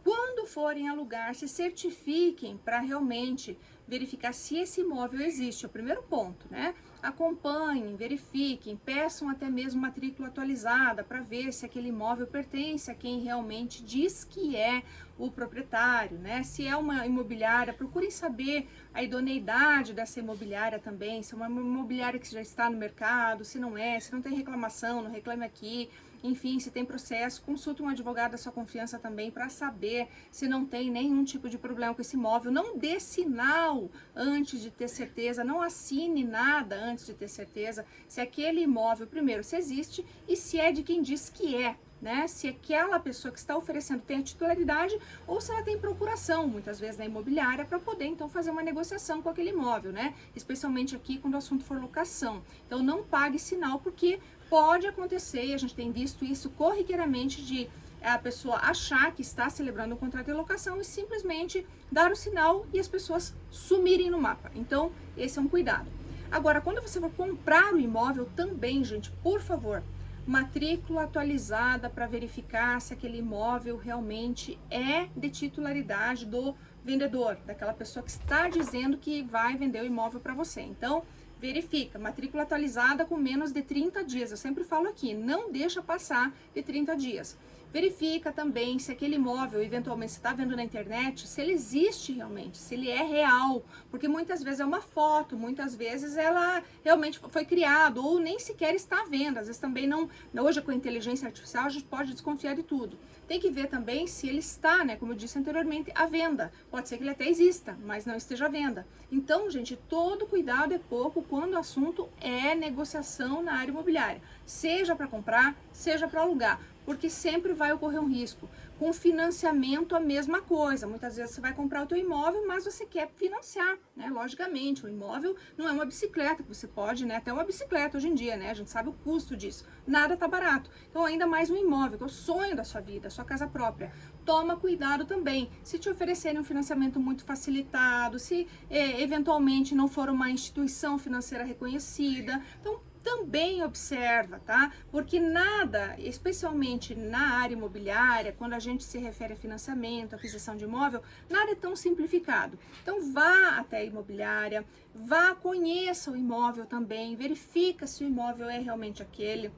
Quando forem alugar, se certifiquem para realmente verificar se esse imóvel existe, é o primeiro ponto, né? Acompanhem, verifiquem, peçam até mesmo matrícula atualizada para ver se aquele imóvel pertence a quem realmente diz que é o proprietário, né? Se é uma imobiliária, procurem saber a idoneidade dessa imobiliária também, se é uma imobiliária que já está no mercado, se não é, se não tem reclamação, não reclame aqui. enfim, se tem processo, consulte um advogado da sua confiança também para saber se não tem nenhum tipo de problema com esse imóvel. Não dê sinal antes de ter certeza, não assine nada antes de ter certeza se aquele imóvel, primeiro, se existe e se é de quem diz que é. Né? Se aquela pessoa que está oferecendo tem a titularidade ou se ela tem procuração, muitas vezes na imobiliária, para poder então fazer uma negociação com aquele imóvel, né? Especialmente aqui quando o assunto for locação. Então não pague sinal, porque pode acontecer, e a gente tem visto isso corriqueiramente, de a pessoa achar que está celebrando um contrato de locação e simplesmente dar o sinal e as pessoas sumirem no mapa. Então esse é um cuidado. Agora, quando você for comprar o imóvel também, gente, por favor, matrícula atualizada para verificar se aquele imóvel realmente é de titularidade do vendedor, daquela pessoa que está dizendo que vai vender o imóvel para você. Então, verifica, matrícula atualizada com menos de 30 dias. Eu sempre falo aqui, não deixa passar de 30 dias. Verifica também se aquele imóvel, eventualmente, você está vendo na internet, se ele existe realmente, se ele é real, porque muitas vezes é uma foto, muitas vezes ela realmente foi criada, ou nem sequer está à venda. Às vezes também não, hoje com a inteligência artificial a gente pode desconfiar de tudo. Tem que ver também se ele está, né, como eu disse anteriormente, à venda. Pode ser que ele até exista, mas não esteja à venda. Então, gente, todo cuidado é pouco quando o assunto é negociação na área imobiliária, seja para comprar, seja para alugar, porque sempre vai ocorrer um risco. Com financiamento, a mesma coisa. Muitas vezes você vai comprar o teu imóvel, mas você quer financiar, né? Logicamente, o imóvel não é uma bicicleta, que você pode, né? Até uma bicicleta hoje em dia, né? A gente sabe o custo disso. Nada tá barato. Então, ainda mais um imóvel, que é o sonho da sua vida, a sua casa própria. Toma cuidado também. Se te oferecerem um financiamento muito facilitado, se eventualmente não for uma instituição financeira reconhecida, então também observa, tá? Porque nada, especialmente na área imobiliária, quando a gente se refere a financiamento, aquisição de imóvel, nada é tão simplificado. Então vá até a imobiliária, vá, conheça o imóvel também, verifica se o imóvel é realmente aquele.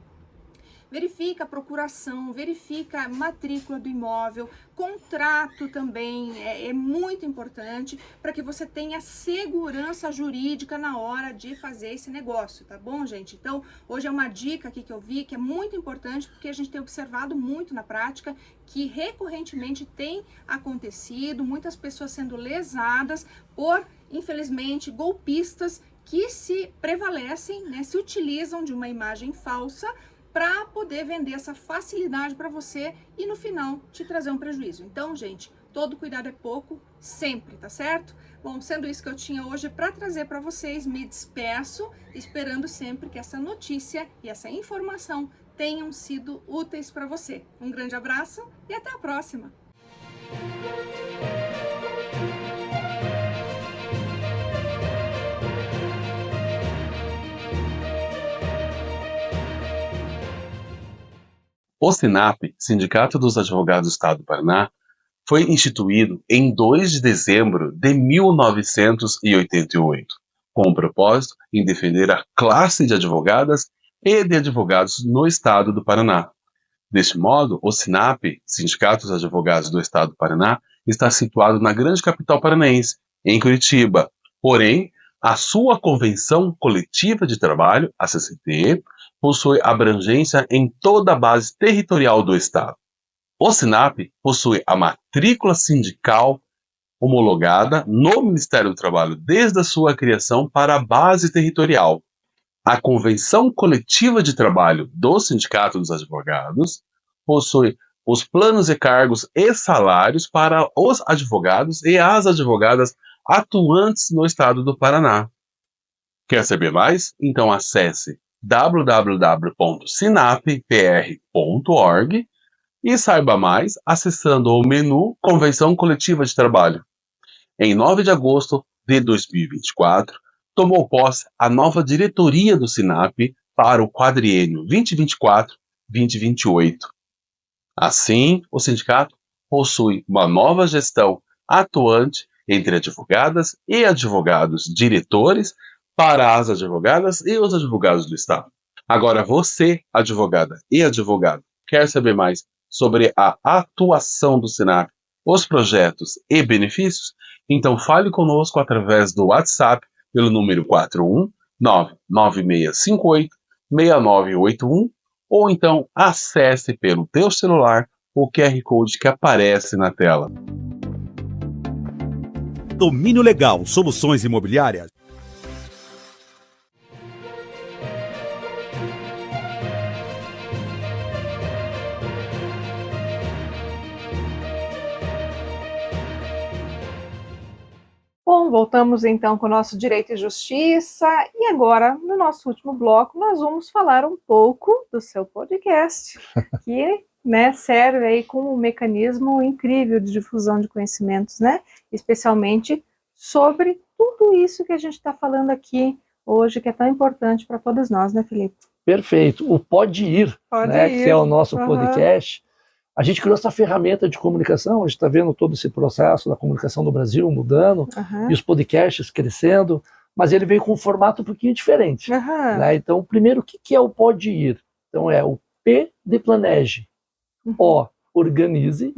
Verifica a procuração, verifica a matrícula do imóvel, contrato também é muito importante para que você tenha segurança jurídica na hora de fazer esse negócio, tá bom, gente? Então, hoje é uma dica aqui que eu vi que é muito importante, porque a gente tem observado muito na prática que recorrentemente tem acontecido, muitas pessoas sendo lesadas por, infelizmente, golpistas que se prevalecem, né, se utilizam de uma imagem falsa para poder vender essa facilidade para você e no final te trazer um prejuízo. Então, gente, todo cuidado é pouco, sempre, tá certo? Bom, sendo isso que eu tinha hoje para trazer para vocês, me despeço, esperando sempre que essa notícia e essa informação tenham sido úteis para você. Um grande abraço e até a próxima! O SINAP, Sindicato dos Advogados do Estado do Paraná, foi instituído em 2 de dezembro de 1988, com o propósito em defender a classe de advogadas e de advogados no Estado do Paraná. Deste modo, o SINAP, Sindicato dos Advogados do Estado do Paraná, está situado na grande capital paranaense, em Curitiba. Porém, a sua Convenção Coletiva de Trabalho, a CCT, possui abrangência em toda a base territorial do Estado. O SINAP possui a matrícula sindical homologada no Ministério do Trabalho desde a sua criação para a base territorial. A Convenção Coletiva de Trabalho do Sindicato dos Advogados possui os planos e cargos e salários para os advogados e as advogadas atuantes no Estado do Paraná. Quer saber mais? Então acesse www.sinapr.org e saiba mais acessando o menu Convenção Coletiva de Trabalho. Em 9 de agosto de 2024, tomou posse a nova diretoria do SINAP para o quadriênio 2024-2028. Assim, o sindicato possui uma nova gestão atuante entre advogadas e advogados diretores para as advogadas e os advogados do Estado. Agora, você, advogada e advogado, quer saber mais sobre a atuação do SINAP, os projetos e benefícios? Então fale conosco através do WhatsApp pelo número 419-9658-6981 ou então acesse pelo teu celular o QR Code que aparece na tela. Domínio Legal Soluções Imobiliárias. Bom, voltamos então com o nosso Direito e Justiça e agora, no nosso último bloco, nós vamos falar um pouco do seu podcast, que serve aí como um mecanismo incrível de difusão de conhecimentos, especialmente sobre tudo isso que a gente está falando aqui hoje, que é tão importante para todos nós, né, Felipe? Perfeito. O Pode Ir, que é o nosso podcast. A gente criou essa ferramenta de comunicação, a gente está vendo todo esse processo da comunicação do Brasil mudando, e os podcasts crescendo, mas ele veio com um formato um pouquinho diferente. Então, primeiro, o que é o Pode Ir? Então, é o P de planeje, O, organize,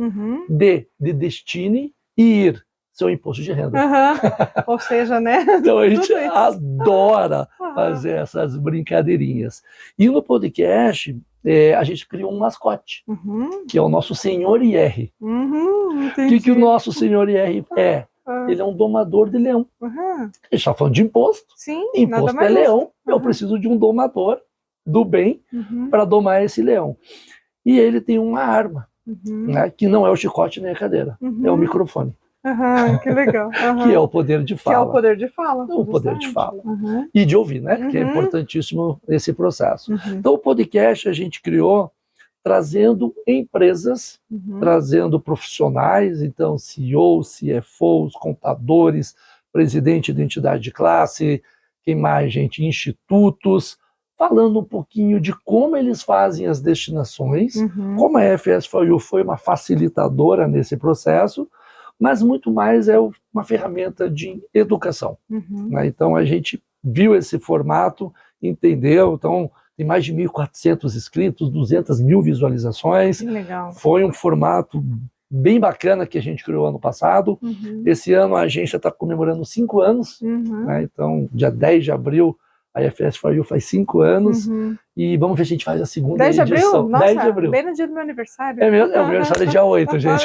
D de destine e ir, seu imposto de renda. Ou seja, Então, a gente adora fazer essas brincadeirinhas. E no podcast, a gente criou um mascote, que é o nosso Senhor IR. O que o nosso Senhor IR é? Ele é um domador de leão. A gente está falando de imposto. Sim, imposto é leão. Eu preciso de um domador do bem para domar esse leão. E ele tem uma arma, que não é o chicote nem a cadeira, é o microfone. Que legal. Que é o poder de fala. Que é o poder de fala. O poder de fala. E de ouvir, que é importantíssimo esse processo. Então, o podcast a gente criou trazendo empresas, trazendo profissionais, então CEOs, CFOs, contadores, presidente de entidade de classe, quem mais, gente, institutos, falando um pouquinho de como eles fazem as destinações, como a FS4U foi uma facilitadora nesse processo, mas muito mais é uma ferramenta de educação. Então, a gente viu esse formato, entendeu? Então, tem mais de 1.400 inscritos, 200 mil visualizações. Que legal. Foi um formato bem bacana que a gente criou ano passado. Esse ano a agência está comemorando 5 anos. Então, dia 10 de abril, a FS4U faz 5 anos. E vamos ver se a gente faz a segunda 10 de edição. Abril? Nossa, 10 de abril. Bem no dia do meu aniversário. É meu aniversário é dia 8, gente.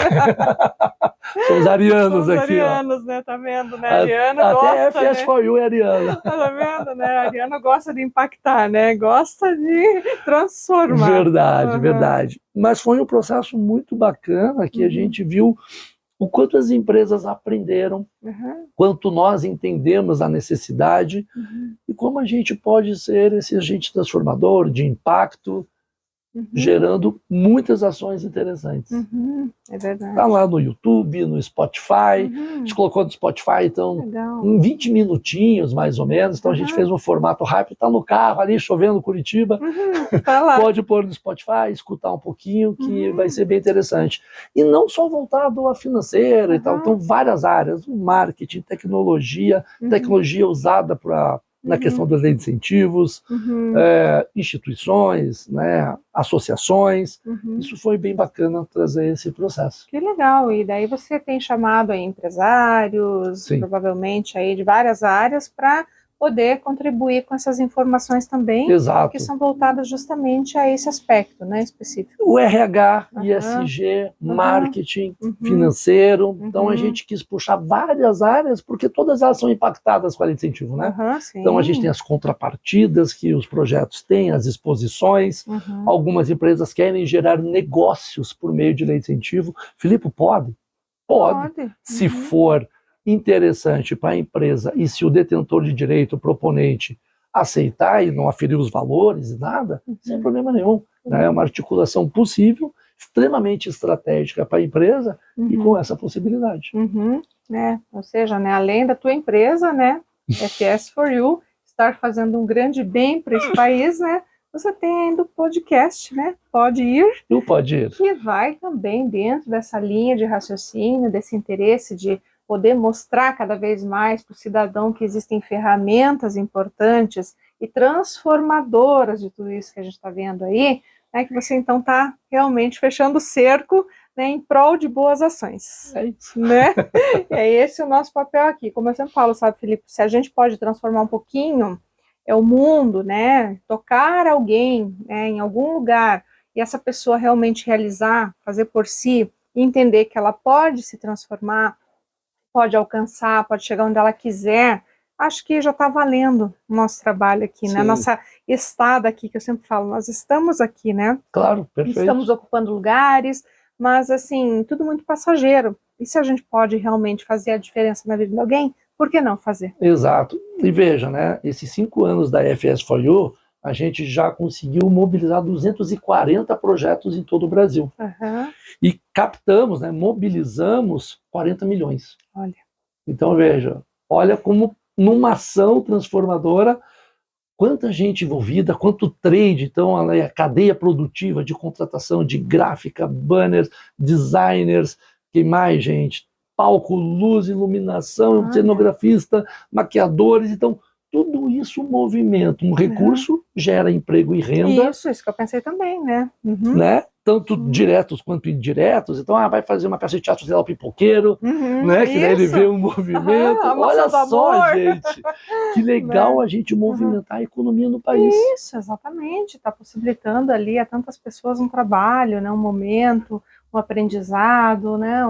Somos arianos aqui. Arianos, Tá vendo, Ariano até gosta, a FS4U é ariana. Tá vendo, Ariano gosta de impactar, Gosta de transformar. Verdade, verdade. Mas foi um processo muito bacana que a gente viu o quanto as empresas aprenderam, quanto nós entendemos a necessidade e como a gente pode ser esse agente transformador de impacto, gerando muitas ações interessantes. É verdade. Está lá no YouTube, no Spotify, a gente colocou no Spotify, então, em 20 minutinhos, mais ou menos, então a gente fez um formato rápido, está no carro ali, chovendo Curitiba, Tá lá. pode pôr no Spotify, escutar um pouquinho, que vai ser bem interessante. E não só voltado a financeira e tal, então várias áreas, marketing, tecnologia, tecnologia usada na questão das leis de incentivos, instituições, associações. Isso foi bem bacana trazer esse processo. Que legal, e daí você tem chamado aí empresários, provavelmente aí de várias áreas, para poder contribuir com essas informações também, Exato. que são voltadas justamente a esse aspecto, específico. O RH, ISG, marketing, financeiro, então a gente quis puxar várias áreas, porque todas elas são impactadas com a lei de incentivo, Então a gente tem as contrapartidas que os projetos têm, as exposições, algumas empresas querem gerar negócios por meio de lei de incentivo. Filipe, pode? Pode. Se for interessante para a empresa e se o detentor de direito, o proponente, aceitar e não aferir os valores e nada, sem problema nenhum. É uma articulação possível, extremamente estratégica para a empresa e com essa possibilidade. Ou seja, além da tua empresa, FS4U, estar fazendo um grande bem para esse país, você tem ainda o podcast, Pode Ir. O Pode Ir. Que vai também dentro dessa linha de raciocínio, desse interesse de poder mostrar cada vez mais para o cidadão que existem ferramentas importantes e transformadoras de tudo isso que a gente está vendo aí, que você então está realmente fechando o cerco em prol de boas ações. É isso. É esse o nosso papel aqui. Como eu sempre falo, sabe, Felipe, se a gente pode transformar um pouquinho é o mundo, né? Tocar alguém, né, em algum lugar, e essa pessoa realmente realizar, fazer por si, e entender que ela pode se transformar, pode alcançar, pode chegar onde ela quiser, acho que já está valendo o nosso trabalho aqui, né? Sim. Nossa estada aqui, que eu sempre falo, nós estamos aqui, né? Claro, perfeito. Estamos ocupando lugares, mas assim, tudo muito passageiro. E se a gente pode realmente fazer a diferença na vida de alguém, por que não fazer? Exato. E veja, né, esses 5 anos da FS4U, a gente já conseguiu mobilizar 240 projetos em todo o Brasil. Uhum. E captamos, né, mobilizamos 40 milhões. Olha. Então, veja, olha como numa ação transformadora, quanta gente envolvida, quanto trade, então a cadeia produtiva de contratação de gráfica, banners, designers, que mais, gente? Palco, luz, iluminação, cenografista, maquiadores, então tudo isso movimenta, um recurso gera emprego e renda. Isso que eu pensei também, né? Uhum. Né? Tanto diretos quanto indiretos. Então, vai fazer uma peça de teatro, sei lá, o pipoqueiro, né? Que daí ele vê um movimento. Olha só, gente, que legal a gente movimentar a economia no país. Isso, exatamente. Está possibilitando ali a tantas pessoas um trabalho, né? Um momento, um aprendizado, né?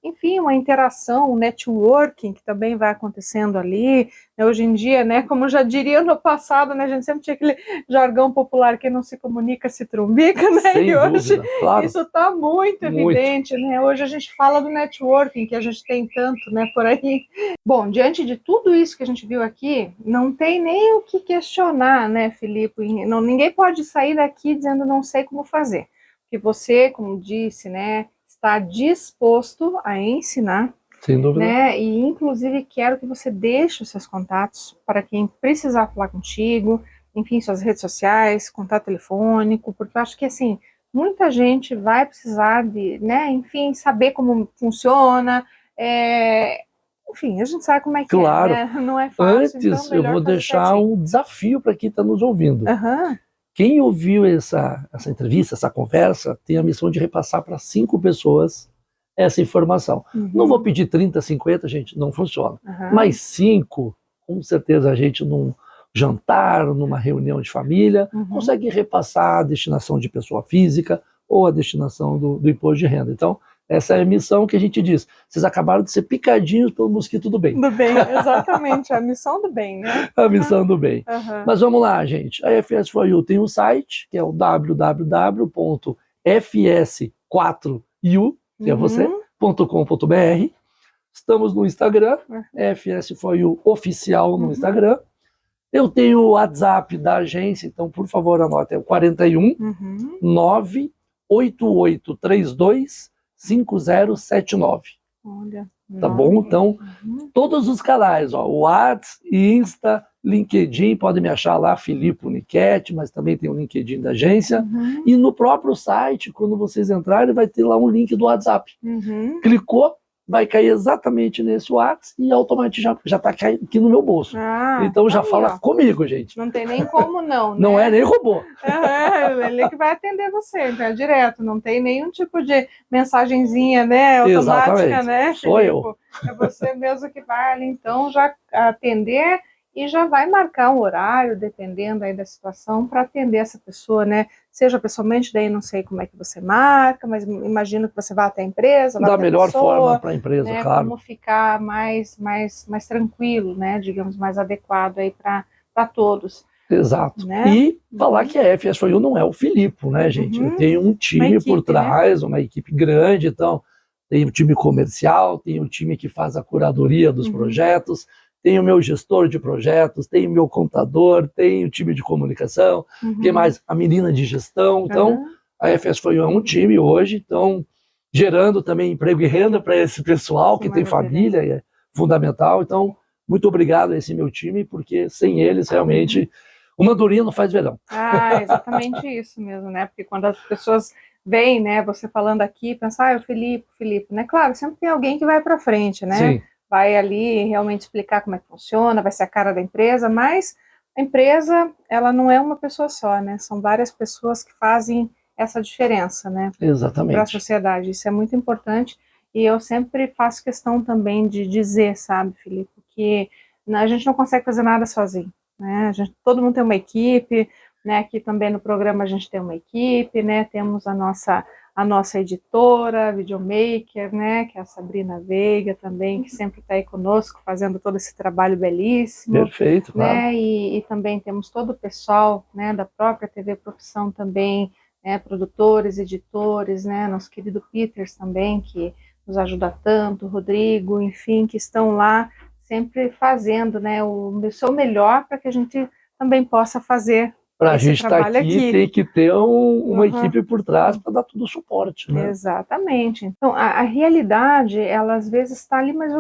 Enfim, uma interação, um networking que também vai acontecendo ali. Hoje em dia, né, como já diria no passado, né, a gente sempre tinha aquele jargão popular, quem não se comunica se trumbica, né? Sem e hoje dúvida, claro. Isso está muito evidente, né? Hoje a gente fala do networking, que a gente tem tanto, né, por aí. Bom, diante de tudo isso que a gente viu aqui, não tem nem o que questionar, né, Filipe? Não, ninguém pode sair daqui dizendo não sei como fazer. Porque você, como disse, né, está disposto a ensinar, sem dúvida, né? E inclusive quero que você deixe os seus contatos para quem precisar falar contigo, enfim, suas redes sociais, contato telefônico, porque eu acho que assim, muita gente vai precisar de, né, enfim, saber como funciona, enfim, a gente sabe como é que claro. é, né? Não é fácil. Antes, então eu vou deixar um desafio para quem está nos ouvindo. Uhum. Quem ouviu essa entrevista, essa conversa, tem a missão de repassar para 5 pessoas essa informação. Não vou pedir 30, 50, gente, não funciona. Mas 5, com certeza a gente num jantar, numa reunião de família, consegue repassar a destinação de pessoa física ou a destinação do imposto de renda. Então, essa é a missão que a gente diz. Vocês acabaram de ser picadinhos pelo mosquito do bem. Do bem, exatamente. A missão do bem, né? A missão do bem. Mas vamos lá, gente. A FS4U tem um site, que é o www.fs4u, que é você.com.br. Estamos no Instagram, FS4U Oficial no Instagram. Eu tenho o WhatsApp da agência, então, por favor, anote. É o 41 98832 5079. Olha. Tá bom? Então, todos os canais, ó, o WhatsApp, Insta, LinkedIn, podem me achar lá, Filipe Unichetti, mas também tem o LinkedIn da agência. E no próprio site, quando vocês entrarem, vai ter lá um link do WhatsApp. Clicou, vai cair exatamente nesse WhatsApp e automaticamente já está aqui no meu bolso. Então já fala comigo, gente. Não tem nem como não, né? Não é nem robô. Ele que vai atender você, então é direto, não tem nenhum tipo de mensagenzinha, né, automática, exatamente. Né? Sou eu. É você mesmo que vai ali, então, já atender e já vai marcar um horário, dependendo aí da situação, para atender essa pessoa, né? Seja pessoalmente, daí não sei como é que você marca, mas imagino que você vai até a empresa, vai da até melhor pessoa, forma para a empresa, né? claro. Como ficar mais tranquilo, né? Digamos, mais adequado aí para todos. Exato. Né? E falar que a FS4U não é o Filipe, né, gente? Eu tenho um time equipe, por trás, né? Uma equipe grande, então tem o time comercial, tem o time que faz a curadoria dos projetos, tem o meu gestor de projetos, tem o meu contador, tem o time de comunicação, que mais? A menina de gestão. Então, a FS4U é um time hoje, então, gerando também emprego e renda para esse pessoal que tem família, é fundamental. Então, muito obrigado a esse meu time, porque sem eles, realmente, uma andorinha não faz verão. Exatamente isso mesmo, né? Porque quando as pessoas veem, né, você falando aqui, pensar, o Filipe, né? Claro, sempre tem alguém que vai para frente, né? Sim. Vai ali realmente explicar como é que funciona, vai ser a cara da empresa, mas a empresa, ela não é uma pessoa só, né? São várias pessoas que fazem essa diferença, né? Exatamente. Para a sociedade. Isso é muito importante e eu sempre faço questão também de dizer, sabe, Filipe, que a gente não consegue fazer nada sozinho. né? Todo mundo tem uma equipe, né? Aqui também no programa a gente tem uma equipe, né? Temos a nossa editora, videomaker, né? Que é a Sabrina Veiga também, que sempre está aí conosco fazendo todo esse trabalho belíssimo. Perfeito, claro. Né? E também temos todo o pessoal, né? Da própria TV Profissão também, né? Produtores, editores, né? Nosso querido Peters também, que nos ajuda tanto, o Rodrigo, enfim, que estão lá sempre fazendo, né, o seu melhor para que a gente também possa fazer para a esse gente estar trabalho aqui, tem que ter uma equipe por trás para dar todo o suporte, né? Exatamente. Então, a realidade, ela às vezes está ali, mas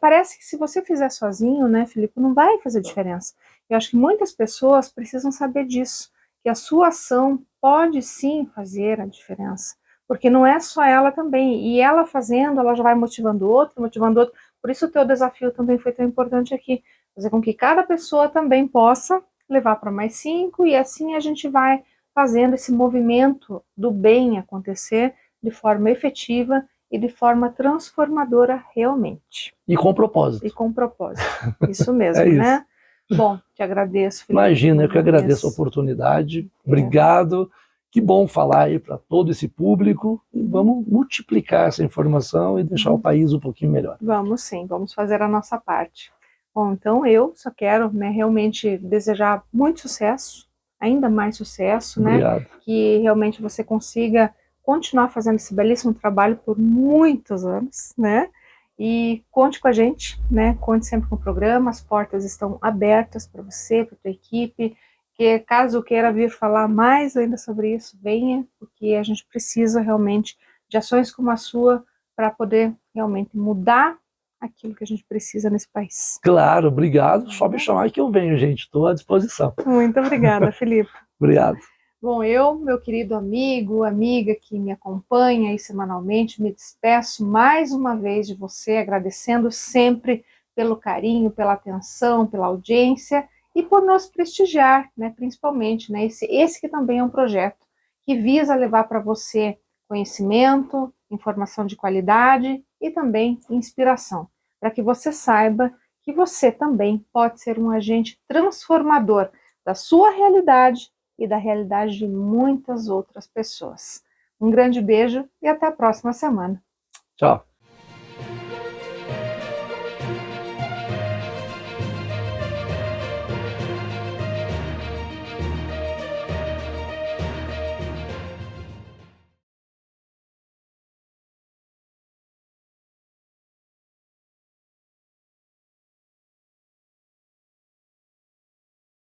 parece que se você fizer sozinho, né, Filipe, não vai fazer diferença. Eu acho que muitas pessoas precisam saber disso, que a sua ação pode sim fazer a diferença, porque não é só ela também, e ela fazendo, ela já vai motivando outro, por isso o teu desafio também foi tão importante aqui, fazer com que cada pessoa também possa levar para mais 5, e assim a gente vai fazendo esse movimento do bem acontecer de forma efetiva e de forma transformadora realmente. E com propósito. E com propósito, isso mesmo, né? Bom, te agradeço, Filipe. Imagina, eu que agradeço a oportunidade, obrigado. Que bom falar aí para todo esse público. Vamos multiplicar essa informação e deixar o país um pouquinho melhor. Vamos sim, vamos fazer a nossa parte. Bom, então eu só quero, né, realmente desejar muito sucesso, ainda mais sucesso, Obrigado. né? Que realmente você consiga continuar fazendo esse belíssimo trabalho por muitos anos, né? E conte com a gente, né? Conte sempre com o programa, as portas estão abertas para você, para a tua equipe, que caso queira vir falar mais ainda sobre isso, venha, porque a gente precisa realmente de ações como a sua para poder realmente mudar aquilo que a gente precisa nesse país. Claro, obrigado. Só me chamar que eu venho, gente. Estou à disposição. Muito obrigada, Filipe. Obrigado. Bom, meu querido amigo, amiga que me acompanha aí semanalmente, me despeço mais uma vez de você, agradecendo sempre pelo carinho, pela atenção, pela audiência e por nos prestigiar, né, principalmente, né, esse que também é um projeto que visa levar para você conhecimento, informação de qualidade e também inspiração, para que você saiba que você também pode ser um agente transformador da sua realidade e da realidade de muitas outras pessoas. Um grande beijo e até a próxima semana. Tchau.